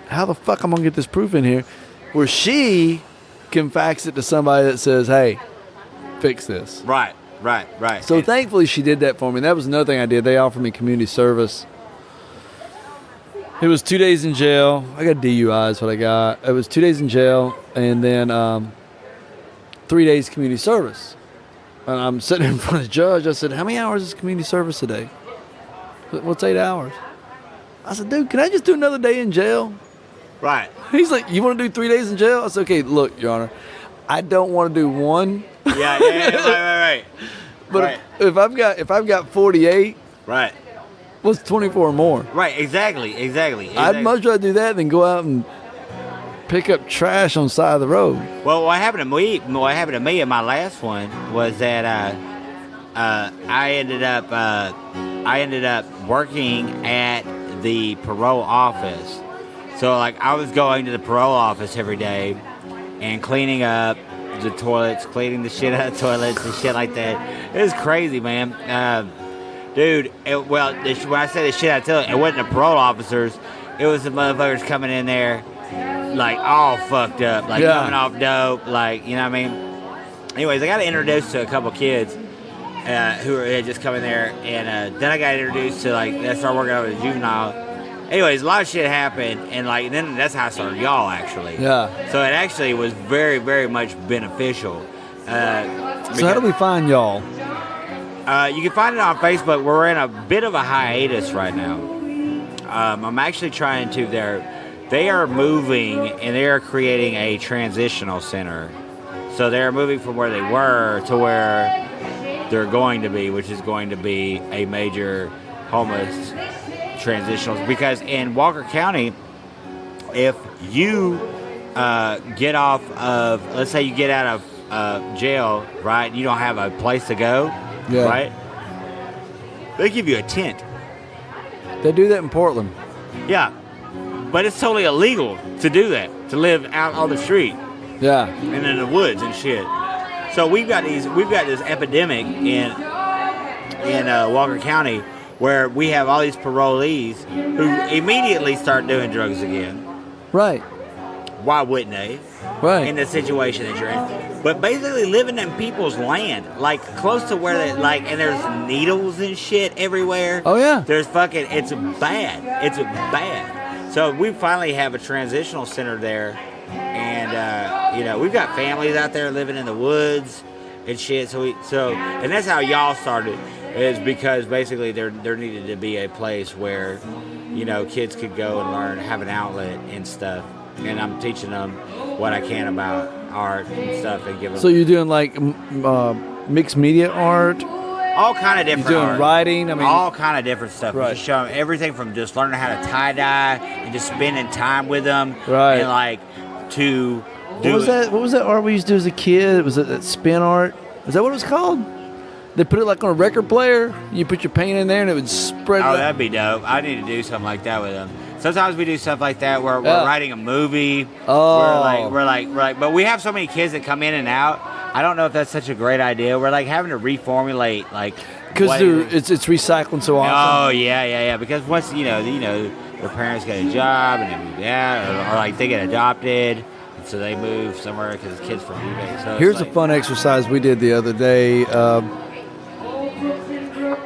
How the fuck am I going to get this proof in here? Where she can fax it to somebody that says, hey, fix this.
Right.
So thankfully she did that for me. That was another thing I did. They offered me community service. It was 2 days in jail. I got DUI is what I got. It was 2 days in jail and then 3 days community service. And I'm sitting in front of the judge. I said, how many hours is community service a day? What's 8 hours? I said, dude, can I just do another day in jail?
Right.
He's like, you want to do 3 days in jail? I said, okay, look, Your Honor, I don't want to do one.
Yeah, right.
But if I've got 48,
right.
What's 24 more?
Right, exactly.
I'd much rather do that than go out and pick up trash on the side of the road.
Well, what happened to me in my last one was that I ended up working at the parole office. So like I was going to the parole office every day and cleaning up the toilets, cleaning the shit out of toilets and shit like that. It was crazy, man. Dude, when I say the shit out of toilets, it wasn't the parole officers. It was the motherfuckers coming in there like all fucked up, like coming off dope, like, you know what I mean? Anyways, I got introduced to a couple kids who had just come in there, and then I got introduced to, like, I started working over the juvenile. Anyways, a lot of shit happened, and like then that's how I started y'all, actually. Yeah. So it actually was very, very much beneficial.
So how do we find y'all?
You can find it on Facebook. We're in a bit of a hiatus right now. I'm actually trying to. They are moving, and they are creating a transitional center. So they're moving from where they were to where they're going to be, which is going to be a major homeless transitional. Because in Walker County, if you get off of, let's say you get out of jail, right? You don't have a place to go, right? They give you a tent.
They do that in Portland.
Yeah, but it's totally illegal to do that, to live out on the street.
Yeah,
and in the woods and shit. So we've got this epidemic in Walker County where we have all these parolees who immediately start doing drugs again.
Right.
Why wouldn't they?
Right.
In the situation that you're in. But basically living in people's land, like close to where they, like, and there's needles and shit everywhere.
Oh yeah.
There's fucking, it's bad. So we finally have a transitional center there, and you know, we've got families out there living in the woods and shit. And that's how y'all started, is because basically there needed to be a place where, you know, kids could go and learn, have an outlet and stuff. And I'm teaching them what I can about art and stuff, and give them.
So you're doing like mixed media art?
All kind of different
You're doing
art.
writing? I mean,
all kind of different stuff.
Right.
Just show them everything from just learning how to tie-dye and just spending time with them.
Right.
And like to
What was that? What was that art we used to do as a kid? Was it that spin art? Is that what it was called? They put it like on a record player. You put your paint in there, and it would spread.
Oh, that'd be dope. I need to do something like that with them. Sometimes we do stuff like that where we're writing a movie.
Oh.
We're like, but we have so many kids that come in and out. I don't know if that's such a great idea. We're like having to reformulate, like,
because it's recycling so often.
Oh yeah. Because once their parents get a job and they move out, or like they get adopted, and so they move somewhere because the kids from eBay. So
here's a fun exercise we did the other day.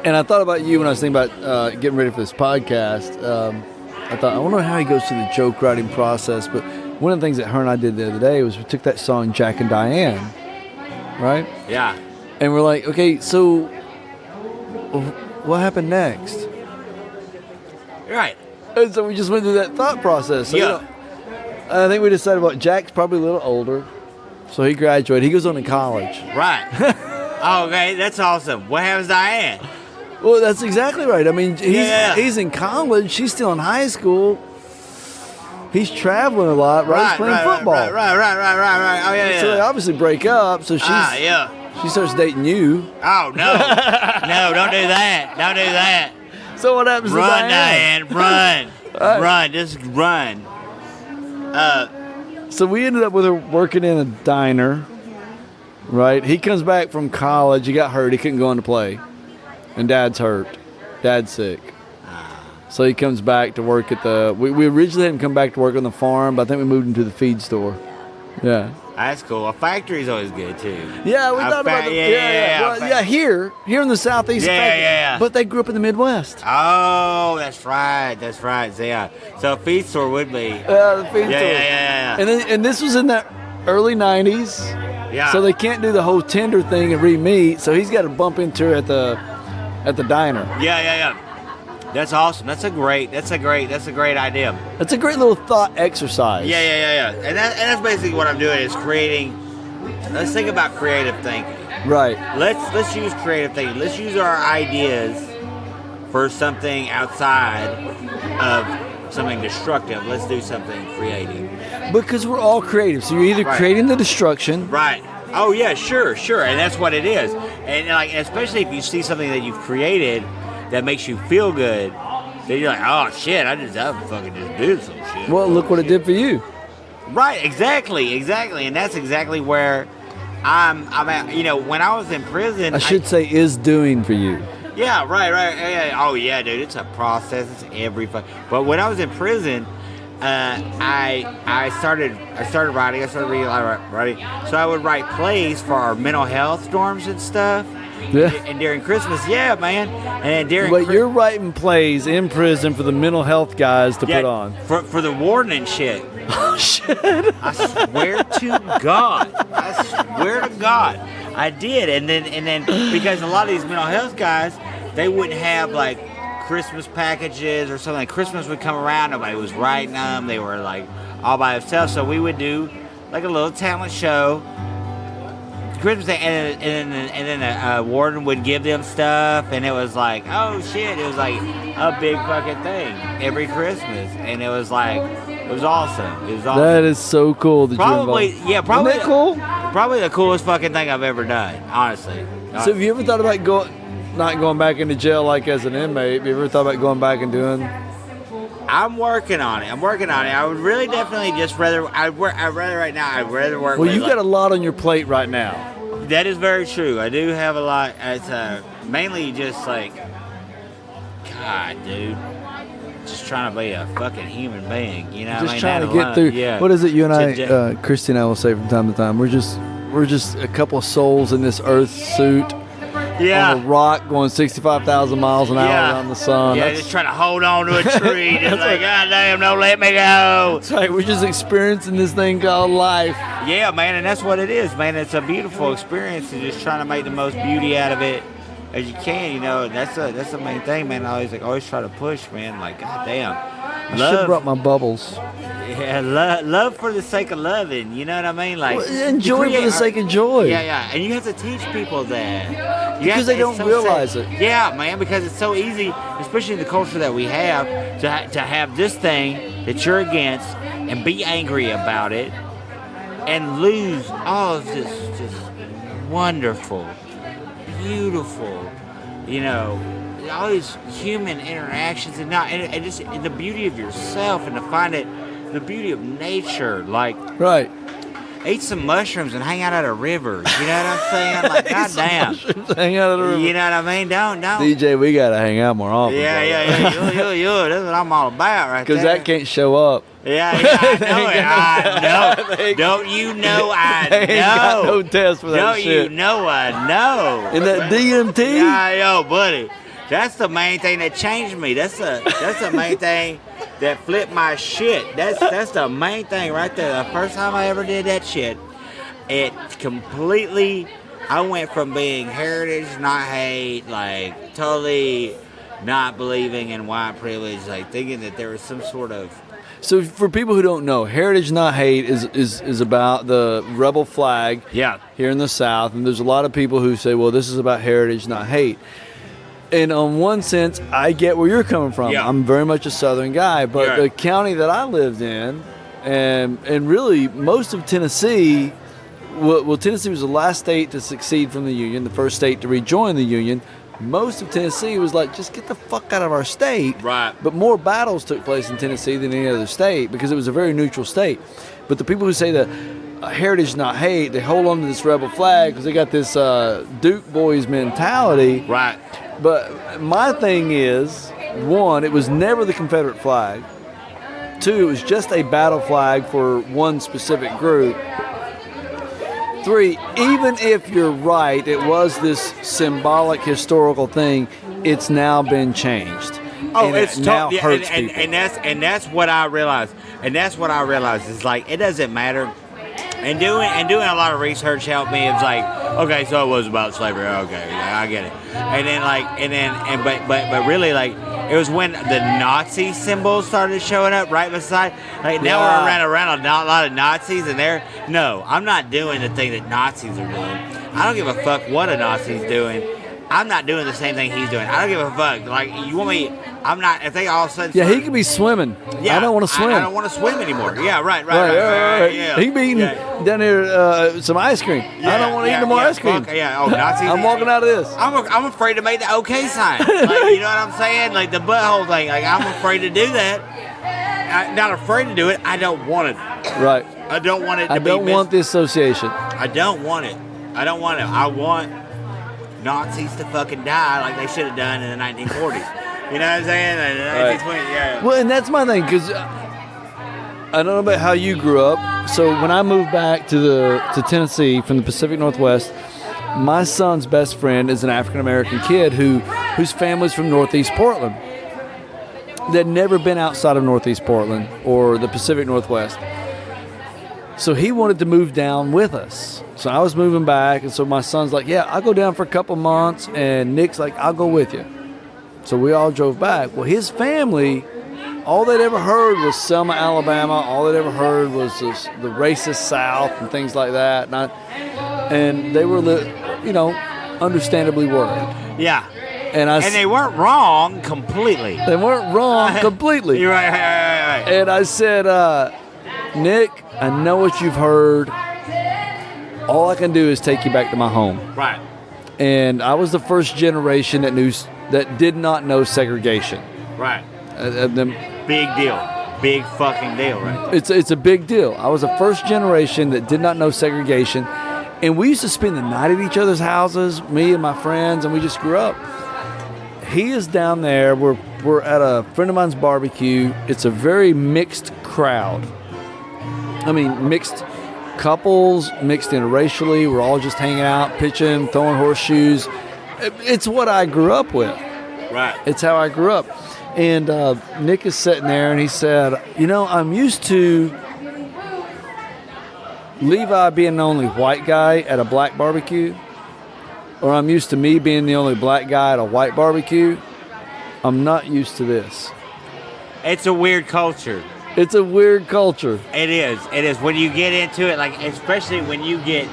And I thought about you when I was thinking about getting ready for this podcast. I thought, I wonder how he goes through the joke writing process. But one of the things that her and I did the other day was we took that song Jack and Diane, right?
Yeah.
And we're like, okay, so what happened next?
Right.
And so we just went through that thought process. So,
Yeah.
I think we decided, well, Jack's probably a little older. So he graduated. He goes on to college.
Right. Oh, okay, that's awesome. What happens to Diane?
Well, that's exactly right. I mean, he's in college. She's still in high school. He's traveling a lot, right? He's playing football.
Right. Oh, yeah.
So they obviously break up. So she starts dating you.
Oh, no. No, don't do that. Don't do that.
So what happens to Diane?
Run. Run. Just run.
So we ended up with her working in a diner, right? He comes back from college. He got hurt. He couldn't go on to play. And Dad's hurt. Dad's sick. So he comes back to work at we originally had him come back to work on the farm, but I think we moved him to the feed store. Yeah.
That's cool. A factory's always good, too.
Yeah, we thought about here in the Southeast.
Yeah.
But they grew up in the Midwest.
Oh, that's right. So, yeah. So a feed store would be.
The feed store.
Yeah.
And this was in the early 90s.
Yeah.
So they can't do the whole tender thing and re-meat, so he's got to bump into her at the diner.
Yeah. That's awesome. That's a great idea.
That's a great little thought exercise.
Yeah. And that's basically what I'm doing is creating. Let's think about creative thinking.
Right.
Let's use creative thinking. Let's use our ideas for something outside of something destructive. Let's do something creative.
Because we're all creative. So you're either creating the destruction.
Right. Oh yeah, sure. And that's what it is. And like, especially if you see something that you've created that makes you feel good, then you're like, oh shit, I fucking just did some shit.
Well, look what it did for you.
Right, exactly. And that's exactly where I'm at. When I was in prison,
I should say is doing for you.
Yeah, right. Yeah. Oh yeah, dude, it's a process. It's But when I was in prison, I started writing. I started reading a lot of writing. So I would write plays for our mental health dorms and stuff.
Yeah.
And during Christmas, yeah, man. And during
you're writing plays in prison for the mental health guys to put on.
For the warden and shit.
Oh shit.
I swear to God. I did. And then because a lot of these mental health guys, they wouldn't have like Christmas packages or something. Like Christmas would come around, nobody was writing them. They were like all by themselves. So we would do like a little talent show. Christmas Day, and then a warden would give them stuff, and it was like, oh shit, it was like a big fucking thing every Christmas, and it was awesome.
That is so cool.
Probably.
Isn't that cool?
Probably the coolest fucking thing I've ever done, honestly.
So have you ever thought about not going back into jail like as an inmate? Have you ever thought about going back and doing?
I'm working on it. I would really definitely just rather. I'd rather right now. I'd rather work.
Well, you've got a lot on your plate right now.
That is very true. I do have a lot. It's mainly just like, God, dude, just trying to be a fucking human being. You know,
just trying to get through. Yeah. What is it? You and I, Christy and I will say from time to time, we're just a couple of souls in this earth suit.
Yeah.
On a rock going 65,000 miles an hour around the sun.
Yeah, just trying to hold on to a tree. Just like, God damn, don't let me go.
That's right. We're just experiencing this thing called life.
Yeah, man, and that's what it is, man. It's a beautiful experience and just trying to make the most beauty out of it as you can, you know. That's the main thing, man. I always try to push, man. Like, God damn.
I should have brought my bubbles.
Yeah, love for the sake of loving, you know what I mean? Like,
enjoy for the sake of joy.
Yeah, and you have to teach people that.
Because they don't realize it.
Yeah, man, because it's so easy, especially in the culture that we have, to have this thing that you're against and be angry about it. and lose all of this just wonderful, beautiful, all these human interactions and just the beauty of yourself, and to find the beauty of nature, like
Right.
eat some mushrooms and hang out at a river. You know what I'm saying? Like, goddamn.
Hang out at the river.
You know what I mean? Don't.
DJ, we gotta hang out more often.
Yeah. You. That's what I'm all about right there.
Because that can't show up.
Yeah, I know. Don't you know I
They ain't got
know?
no test for that
Don't
shit.
you know I know?
And that DMT?
Yeah, buddy. That's the main thing that changed me. That's the main thing that flipped my shit. That's the main thing right there. The first time I ever did that shit, it completely. I went from being heritage, not hate, like totally not believing in white privilege, like thinking that there was some sort of.
So for people who don't know, Heritage Not Hate is about the rebel flag here in the South. And there's a lot of people who say, well, this is about heritage, not hate. And on one sense, I get where you're coming from.
Yeah.
I'm very much a Southern guy. But the county that I lived in, and really most of Tennessee, well, Tennessee was the last state to succeed from the Union, the first state to rejoin the Union. Most of Tennessee was like, just get the fuck out of our state.
Right.
But more battles took place in Tennessee than any other state because it was a very neutral state. But the people who say that heritage not hate, they hold on to this rebel flag because they got this Duke boys mentality.
Right.
But my thing is, one, it was never the Confederate flag. Two, it was just a battle flag for one specific group. Three, even if you're right, it was this symbolic historical thing, it's now been changed.
Oh,
and
it's
it now hurts
and
people.
and that's what I realized. And that's what I realized is like it doesn't matter. And doing a lot of research helped me. It's like, okay, so it was about slavery. Okay, yeah, I get it. And then but really like it was when the Nazi symbols started showing up right beside. Like now we're around a lot of Nazis, and I'm not doing the thing that Nazis are doing. I don't give a fuck what a Nazi's doing. I'm not doing the same thing he's doing. I don't give a fuck. Like, you want me... I'm not... If they all of a sudden...
Yeah, he could be swimming.
Yeah,
I don't want to swim.
I don't want to swim anymore. Yeah, right. Yeah.
He could be eating down here some ice cream. I don't want to eat no more ice cream.
Fuck, Nazis...
I'm walking out of this.
I'm afraid to make the okay sign. Like, you know what I'm saying? Like, the butthole thing. Like, I'm afraid to do that. I'm not afraid to do it. I don't want it.
Right.
I don't want it to be...
I don't want the association.
I don't want it. I want Nazis to fucking die like they should have done in the 1940s. You know what I'm saying? The 1920s, yeah.
Well, and that's my thing, because I don't know about how you grew up. So when I moved back to Tennessee from the Pacific Northwest, my son's best friend is an African-American kid whose family's from Northeast Portland. They'd never been outside of Northeast Portland or the Pacific Northwest. So he wanted to move down with us. So I was moving back, and so my son's like, yeah, I'll go down for a couple months, and Nick's like, I'll go with you. So we all drove back. Well, his family, all they'd ever heard was Selma, Alabama. All they'd ever heard was the racist South and things like that. And they were, understandably worried.
Yeah.
And
they weren't wrong completely.
They weren't wrong completely.
You're right.
And I said, Nick, I know what you've heard. All I can do is take you back to my home.
Right.
And I was the first generation that did not know segregation.
Right. Big deal. Big fucking deal, right?
It's a big deal. I was the first generation that did not know segregation. And we used to spend the night at each other's houses, me and my friends, and we just grew up. He is down there. We're at a friend of mine's barbecue. It's a very mixed crowd. I mean, mixed couples, mixed interracially. We're all just hanging out, pitching, throwing horseshoes. It's what I grew up with.
Right.
It's how I grew up. And Nick is sitting there, and he said, I'm used to Levi being the only white guy at a black barbecue, or I'm used to me being the only black guy at a white barbecue. I'm not used to this.
It's a weird culture.
It's a weird culture.
It is. When you get into it, like especially when you get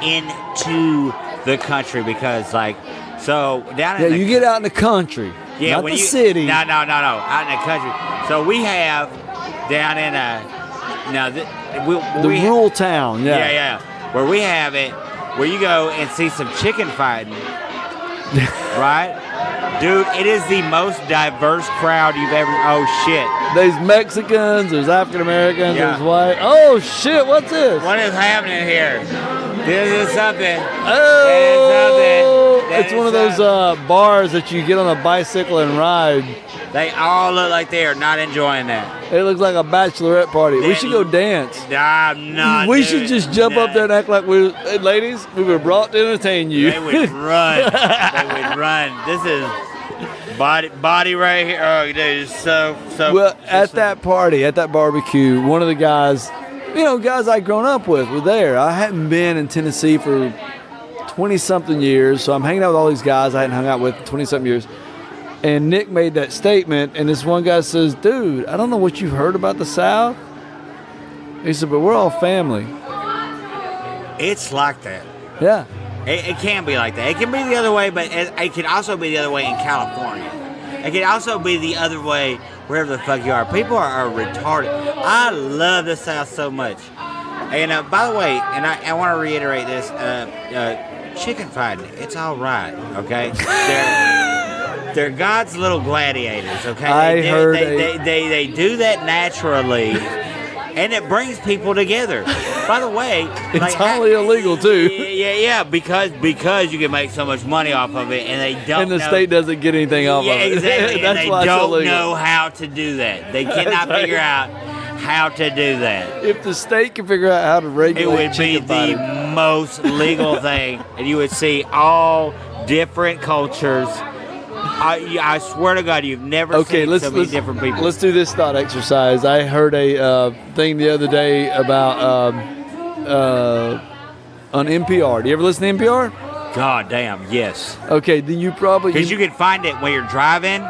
into the country, because like so down in
you get out in the country, not the city.
No, out in the country. So we have down in now
The rural town,
yeah. Where we have it, where you go and see some chicken fighting, right? Dude, it is the most diverse crowd you've ever. Oh shit!
There's Mexicans, there's African Americans,
Yeah.
there's white. Oh shit! What's this?
What is happening here? This is something.
Oh,
That
it's
is
one of those bars that you get on a bicycle and ride.
They all look like they are not enjoying that.
It looks like a bachelorette party. We should go dance.
I'm not.
We
dude.
should just jump up there and act like we're, hey, ladies, we were brought to entertain you.
They would run. They would run. This is body right here. Oh, dude, it's so.
Well, at that party, at that barbecue, one of the guys, guys I'd grown up with were there. I hadn't been in Tennessee for 20-something years, so I'm hanging out with all these guys I hadn't hung out with 20-something years. And Nick made that statement, and this one guy says, dude, I don't know what you've heard about the South. He said, but we're all family.
It's like that.
Yeah.
It can be like that. It can be the other way, but it can also be the other way in California. It can also be the other way wherever the fuck you are. People are retarded. I love the South so much. And by the way, and I want to reiterate this, chicken fighting, it's all right, okay? They're God's little gladiators, okay? They do that naturally, and it brings people together. By the way,
it's totally illegal too.
Yeah, because you can make so much money off of it, and they don't.
And the state doesn't get anything off of it.
Exactly.
That's
and they
why it's
don't
illegal.
know how to do that. They cannot figure out how to do that.
If the state can figure out how to regulate,
It would be
chicken fighting,
the most legal thing, and you would see all different cultures. I swear to God, you've never seen so many different people.
Let's do this thought exercise. I heard a thing the other day about on NPR. Do you ever listen to NPR?
God damn, yes.
Okay, then you probably...
Because you can find it when you're driving.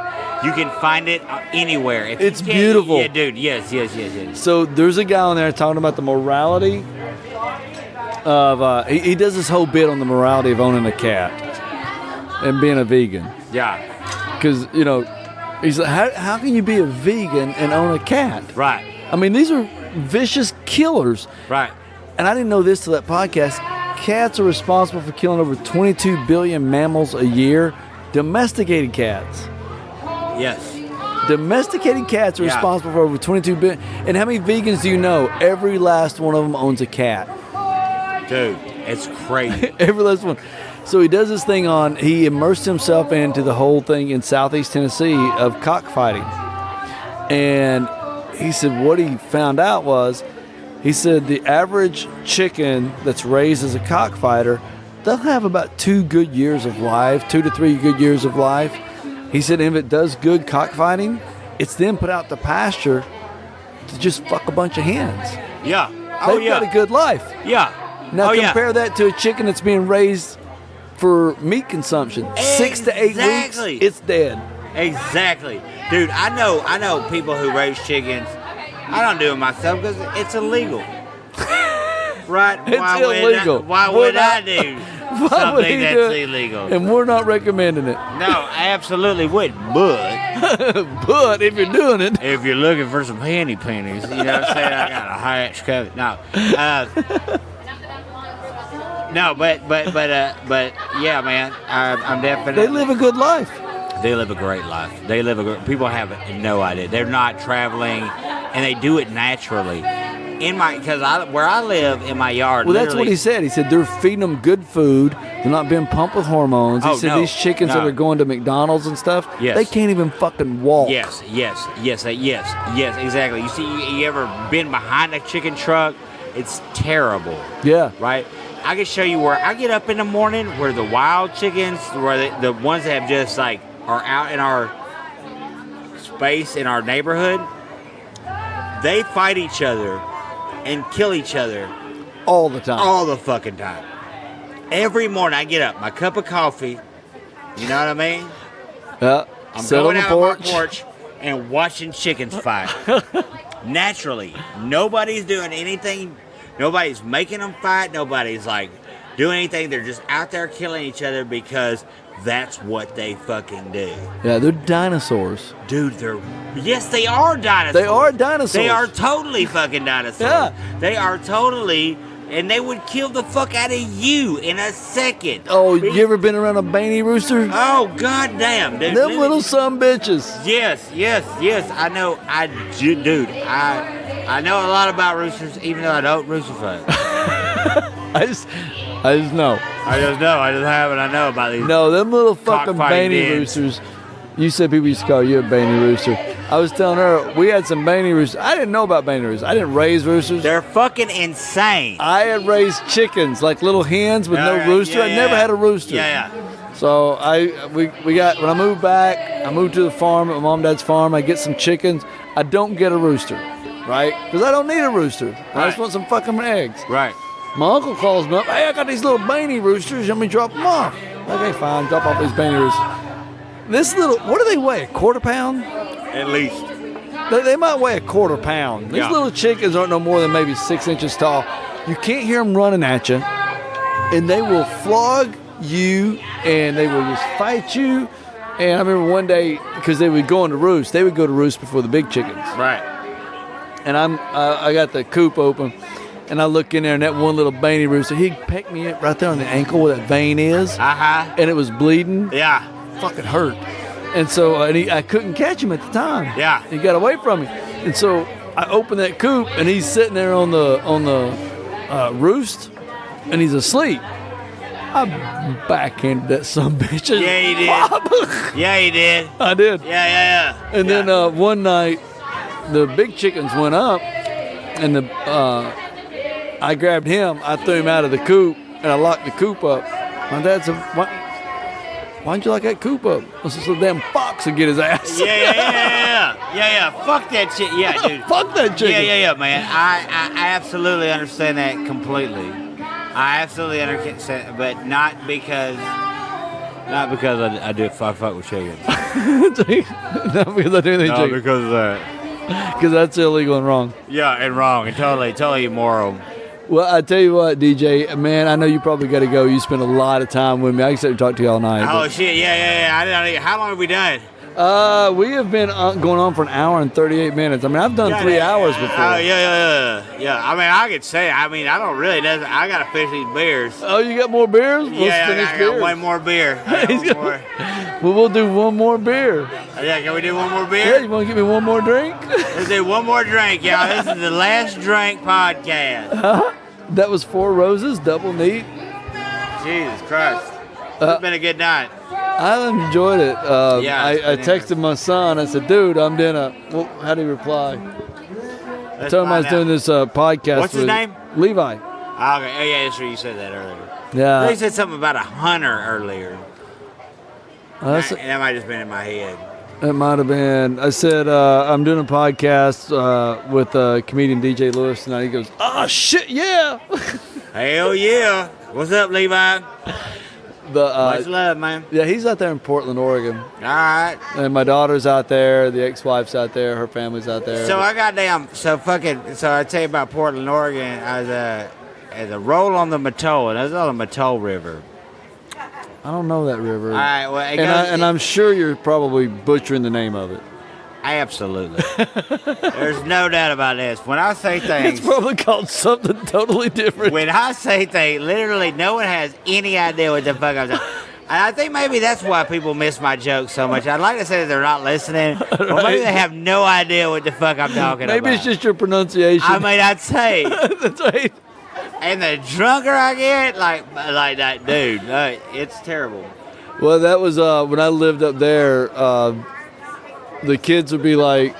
You can find it anywhere. If
It's
you can't-
beautiful.
Yeah, dude, yes.
So there's a guy on there talking about the morality of... he does this whole bit on the morality of owning a cat and being a vegan.
Yeah.
Because, he's like, how can you be a vegan and own a cat?
Right.
I mean, these are vicious killers.
Right.
And I didn't know this till that podcast. Cats are responsible for killing over 22 billion mammals a year. Domesticated cats.
Yes.
Domesticated cats are
Yeah.
responsible for over 22 billion. And how many vegans do you know? Every last one of them owns a cat.
Dude, it's crazy.
Every last one. So he does this thing he immersed himself into the whole thing in Southeast Tennessee of cockfighting. And he said what he found out was, he said the average chicken that's raised as a cockfighter, they'll have about 2 good years of life, 2 to 3 good years of life. He said if it does good cockfighting, it's then put out to pasture to just fuck a bunch of hens.
Yeah.
They've got a good life.
Yeah.
Now compare that to a chicken that's being raised for meat consumption. 6 to 8 weeks,
Exactly.
it's dead.
Exactly. Dude, I know people who raise chickens. I don't do it myself because it's illegal. Right?
It's illegal.
Why would I do something that's illegal?
And we're not recommending it.
No, I absolutely wouldn't. But
But if you're doing it,
if you're looking for some pennies, you know what I'm saying? I got a hatch covered. No. No, but yeah, man. I'm definitely.
they live a good life.
They live a great life. People have no idea. They're not traveling, and they do it naturally. Where I live in my yard.
Well, that's what he said. He said they're feeding them good food. They're not being pumped with hormones. He said these chickens that are going to McDonald's and stuff, they can't even fucking walk.
Yes, exactly. You see, you ever been behind a chicken truck? It's terrible.
Yeah.
Right? I can show you where I get up in the morning where the wild chickens, where the ones that have just like are out in our space in our neighborhood, they fight each other and kill each other
all the time.
All the fucking time. Every morning I get up, my cup of coffee, you know what I mean?
Yeah.
I'm
Sit
going
on the
out on my
porch.
porch and watching chickens fight. Naturally. Nobody's doing anything. Nobody's making them fight. Nobody's like doing anything. They're just out there killing each other because that's what they fucking do.
Yeah, they're dinosaurs.
Dude, yes, they are dinosaurs.
They are dinosaurs.
They are totally fucking dinosaurs.
Yeah.
They are totally, and they would kill the fuck out of you in a second.
Oh, you ever been around a Baney rooster?
Oh, goddamn, dude.
Them little sumbitches.
Yes. I know. I know a lot about roosters, even though I don't rooster fuck.
I just know.
I just happen. I know about these.
No, them little fucking
Cockfighting
Baney
dens.
roosters. You said people used to call you a Baney rooster. I was telling her we had some Baney roosters. I didn't know about Baney roosters. I didn't raise roosters.
They're fucking insane.
I had raised chickens, like little hens with no
Alright,
rooster.
yeah,
I never had a rooster.
Yeah.
So we got, when I moved back, I moved to the farm, at my mom and dad's farm. I get some chickens. I don't get a rooster, right? Because I don't need a rooster. I just want some fucking eggs.
Right.
My uncle calls me up. Hey, I got these little Baney roosters. Let me drop them off. Okay, fine. Drop off these Baney roosters. This little, what do they weigh? A quarter pound?
At least.
They might weigh a quarter pound. These
Yeah.
little chickens aren't no more than maybe 6 inches tall. You can't hear them running at you, and they will flog you, and they will just fight you. And I remember one day, because they would go on to roost, they would go to roost before the big chickens.
Right.
And I got the coop open, and I look in there, and that one little Baney rooster, he pecked me right there on the ankle where that vein is, and it was bleeding.
Yeah.
Fucking hurt. And so I couldn't catch him at the time.
Yeah.
He got away from me. And so I opened that coop, and he's sitting there on the roost, and he's asleep. I backhanded that sumbitch.
Yeah, you did. Yeah, you did.
I did.
Yeah.
And then one night, the big chickens went up, and I grabbed him. I threw him out of the coop, and I locked the coop up. My dad said, why'd you lock that coop up? I said, so the damn fox would get his ass.
Yeah. Fuck that shit. Yeah, dude.
Fuck that chicken.
Yeah, man. I absolutely understand that completely. I absolutely understand, but not because I do fuck with chickens.
Not because I do anything chicken.
because of that.
Because that's illegal and wrong.
Yeah, and wrong, and totally immoral.
Well, I tell you what, DJ, man, I know you probably got to go. You spend a lot of time with me. I can sit and talk to you all night.
Oh shit, yeah. How long have we done?
We have been going on for an hour and 38 minutes. I mean, I've done 3 hours before.
Oh, yeah. I mean, I could say, I don't really, I got to finish these beers.
Oh, you got more beers? Let's finish
I got
beers.
one more beer.
Well, we'll do one more beer.
Yeah, can we do one more beer?
Yeah, you want to give me one more drink?
Let's do one more drink, y'all. This is the Last Drink Podcast.
That was 4 roses, double neat.
Jesus Christ. It's been a good night.
I enjoyed it. I texted my son. I said, dude, I'm doing well, how did he reply? I told him I was doing this podcast.
What's his name?
Levi.
Okay. Oh, yeah, that's right. You said that earlier.
Yeah.
They said something about a hunter earlier. That might have just been in my head.
It might have been. I said, I'm doing a podcast with Comedian D.J. Lewis tonight. He goes, oh, shit, yeah.
Hell yeah. What's up, Levi? Much love, man.
Yeah, he's out there in Portland, Oregon.
All right.
And my daughter's out there. The ex-wife's out there. Her family's out there.
So I I tell you about Portland, Oregon. As a roll on the Mattole, and that's on the Mattole River.
I don't know that river.
All right, well,
and I'm sure you're probably butchering the name of it.
Absolutely. There's no doubt about this. When I say things,
It's probably called something totally different.
when I say things, literally no one has any idea what the fuck I'm talking. And I think maybe that's why people miss my jokes so much. I'd like to say that they're not listening, or maybe they have no idea what the fuck I'm talking about.
Maybe it's just your pronunciation.
I mean, I'd say.
That's right.
And the drunker I get, like that dude, it's terrible.
Well, that was when I lived up there. The kids would be like,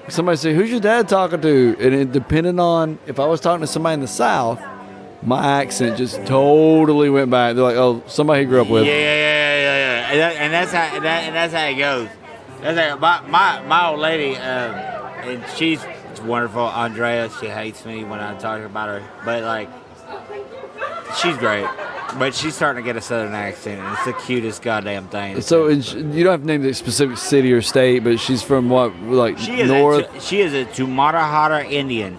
somebody say, "Who's your dad talking to?" And it depended on if I was talking to somebody in the South, my accent just totally went back. They're like, "Oh, somebody he grew up with."
Yeah. And that's how it goes. That's how, my old lady, and she's wonderful. Andrea, she hates me when I talk about her, but like, she's great. But she's starting to get a southern accent, and it's the cutest goddamn thing.
So you don't have to name the specific city or state, but she's from what, like
she is
north?
She is a Tumatahara Indian.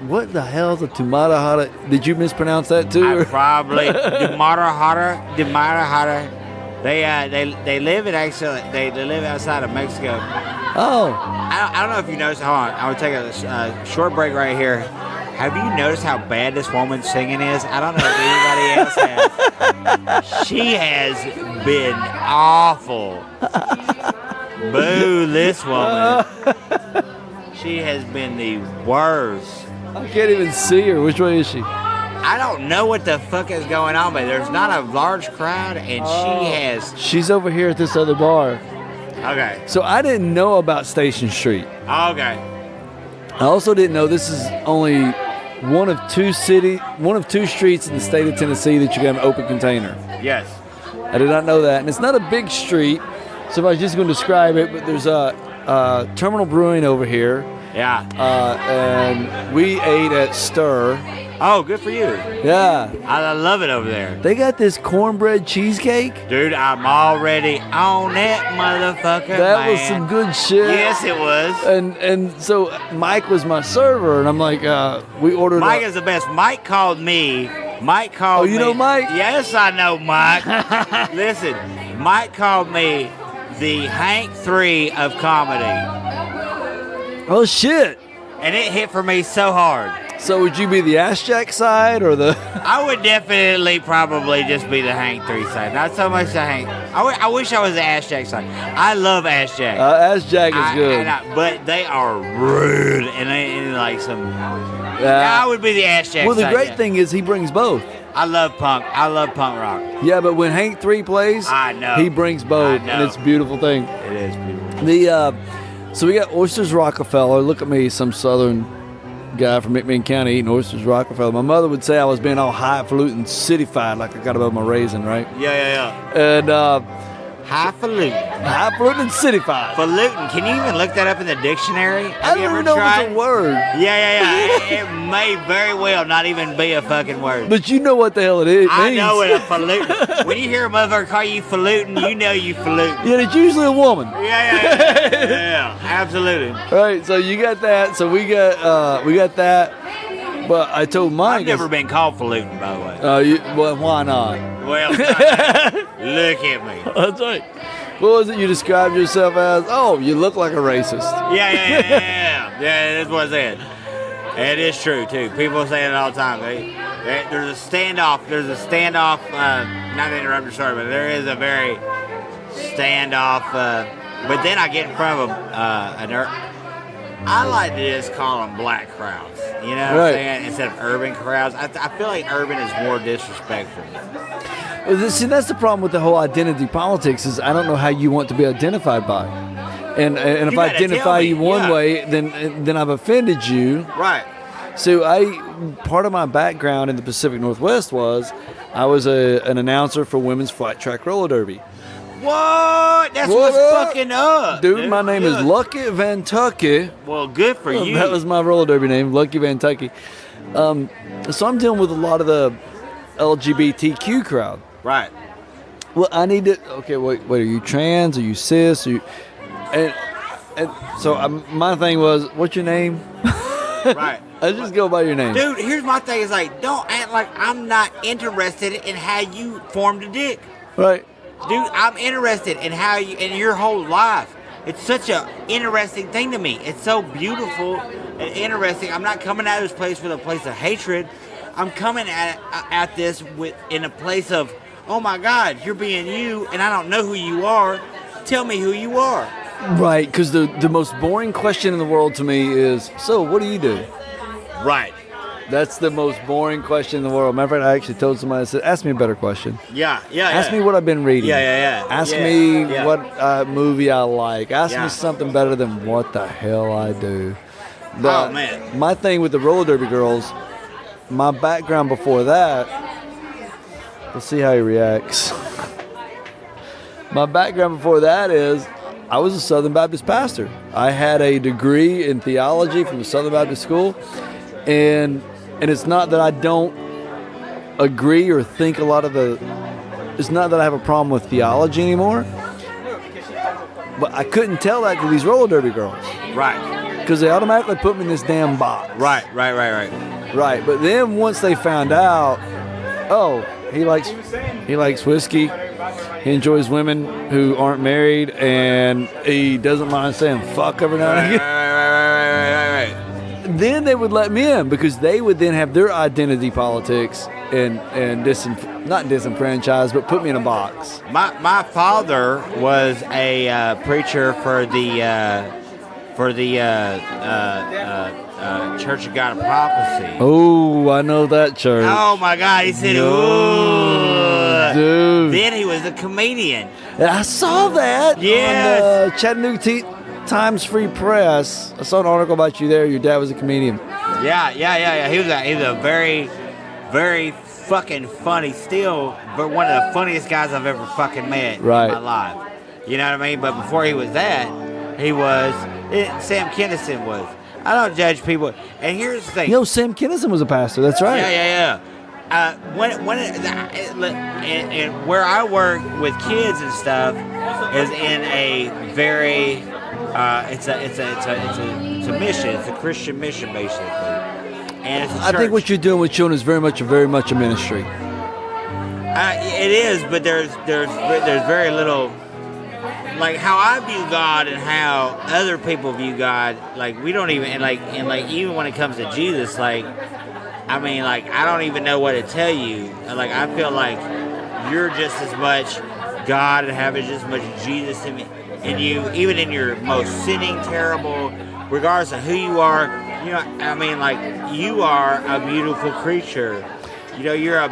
what the hell is a Tumatahara? Did you mispronounce that too?
I probably Demarahara. They live in they live outside of Mexico.
Oh,
I don't know if you noticed. Hold on, I'm gonna take a short break right here. Have you noticed how bad this woman's singing is? I don't know if anybody else has. She has been awful. Boo, this woman. She has been the worst.
I can't even see her. Which way is she?
I don't know what the fuck is going on, but there's not a large crowd, and she has.
She's over here at this other bar.
Okay.
So I didn't know about Station Street.
Okay.
I also didn't know this is only one of two streets in the state of Tennessee that you can have an open container.
Yes.
I did not know that, and it's not a big street. So if I was just going to describe it, but there's a Terminal Brewing over here.
Yeah.
And we ate at Stir.
Oh, good for you.
Yeah.
I love it over there.
They got this cornbread cheesecake.
Dude, I'm already on that motherfucker,
That was
man.
some good shit.
Yes, it was.
And so Mike was my server, and I'm like, we ordered.
Mike is the best. Mike called me. Oh,
you know Mike?
Yes, I know Mike. Listen, Mike called me the Hank 3 of comedy.
Oh shit!
And it hit for me so hard.
So would you be the Ass Jack side or the?
I would definitely probably just be the Hank 3 side. Not so much the Hank. I wish I was the Ass Jack side. I love Ass Jack.
Ass Jack is good.
But they are rude and they like some. I would be the Ass Jack
Well, the
side,
great thing is he brings both.
I love punk. I love punk rock.
Yeah, but when Hank 3 plays,
I know.
he brings both,
I know.
and it's a beautiful thing.
It is beautiful.
So we got Oysters Rockefeller. Look at me, some southern guy from McMinn County eating Oysters Rockefeller. My mother would say I was being all highfalutin, cityfied, like I got above my raisin, right?
Yeah.
And
Highfalutin.
highfalutin and cityfied.
Falutin. Can you even look that up in the dictionary?
I
Have you
don't
ever
even know if
tried?
it's a word.
Yeah. It may very well not even be a fucking word.
But you know what the hell it is.
I know what a falutin. When you hear a motherfucker call you falutin, you know you falutin.
Yeah, it's usually a woman.
Yeah, absolutely.
Right, so you got that. So we got that. But I told Mike.
I've never been called falutin, by the way.
Well, why not?
Well, look at me.
That's right. What was it you described yourself as? Oh, you look like a racist.
Yeah. Yeah, that's what I said. And it is true, too. People say it all the time. There's a standoff. Not to interrupt your story, but there is a very standoff. But then I get in front of I like to just call them black crowds. You know what I'm saying? Instead of urban crowds. I feel like urban is more disrespectful.
Well, see, that's the problem with the whole identity politics is I don't know how you want to be identified by. And if I identify you one way, then I've offended you.
Right.
So part of my background in the Pacific Northwest was I was an announcer for women's flat track roller derby.
What? That's what's fucking up.
Dude, my name is Lucky Van Tucky.
Well, good for you.
That was my roller derby name, Lucky Van Tucky. So I'm dealing with a lot of the LGBTQ crowd.
Right.
Well, I need to. Okay, wait. Are you trans? Are you cis? And so my thing was, what's your name?
Right.
I just go by your name.
Dude, here's my thing. Is like, don't act like I'm not interested in how you formed a dick.
Right.
Dude, I'm interested in how you, in your whole life. It's such a interesting thing to me. It's so beautiful and interesting. I'm not coming at this place with a place of hatred. I'm coming at this in a place of, oh my God, you're being you, and I don't know who you are. Tell me who you are.
Right, because the most boring question in the world to me is, so what do you do?
Right.
That's the most boring question in the world. Matter of fact, I actually told somebody, I said, ask me a better question.
Yeah.
Ask me what I've been reading.
Yeah.
Ask me what movie I like. Ask me something better than what the hell I do. But
oh, man.
My thing with the roller derby girls, my background before that, let's see how he reacts. My background before that is I was a Southern Baptist pastor. I had a degree in theology from the Southern Baptist School, and it's not that I don't agree or think a lot of it's not that I have a problem with theology anymore, but I couldn't tell that to these roller derby girls.
Right.
because they automatically put me in this damn box.
Right.
Right, but then once they found out, oh, he likes whiskey, he enjoys women who aren't married, and he doesn't mind saying fuck every now and again.
Right.
Then they would let me in because they would then have their identity politics and not disenfranchised, but put me in a box.
My father was a preacher for the Church of God of Prophecy.
Oh, I know that church.
Oh my God, he said,
No,
ooh.
dude.
Then he was a comedian.
I saw that
Yes.
on Chattanooga Times Free Press. I saw an article about you there. Your dad was a comedian.
Yeah. He was a very, very fucking funny, still, but one of the funniest guys I've ever fucking met in my life. You know what I mean? But before he was that, Sam Kinison was. I don't judge people. And here's the thing.
You know, Sam Kinison was a pastor. That's right.
Yeah. Where I work with kids and stuff is in a very it's a mission. It's a Christian mission, basically. And it's a church.
I think what you're doing with children is very much a ministry.
It is, but there's very little. Like how I view God and how other people view God, like we don't even and even when it comes to Jesus, I don't even know what to tell you. Like I feel like you're just as much God and have just as much Jesus in you, even in your most sinning, terrible, regardless of who you are. You know, you are a beautiful creature. You know, you're a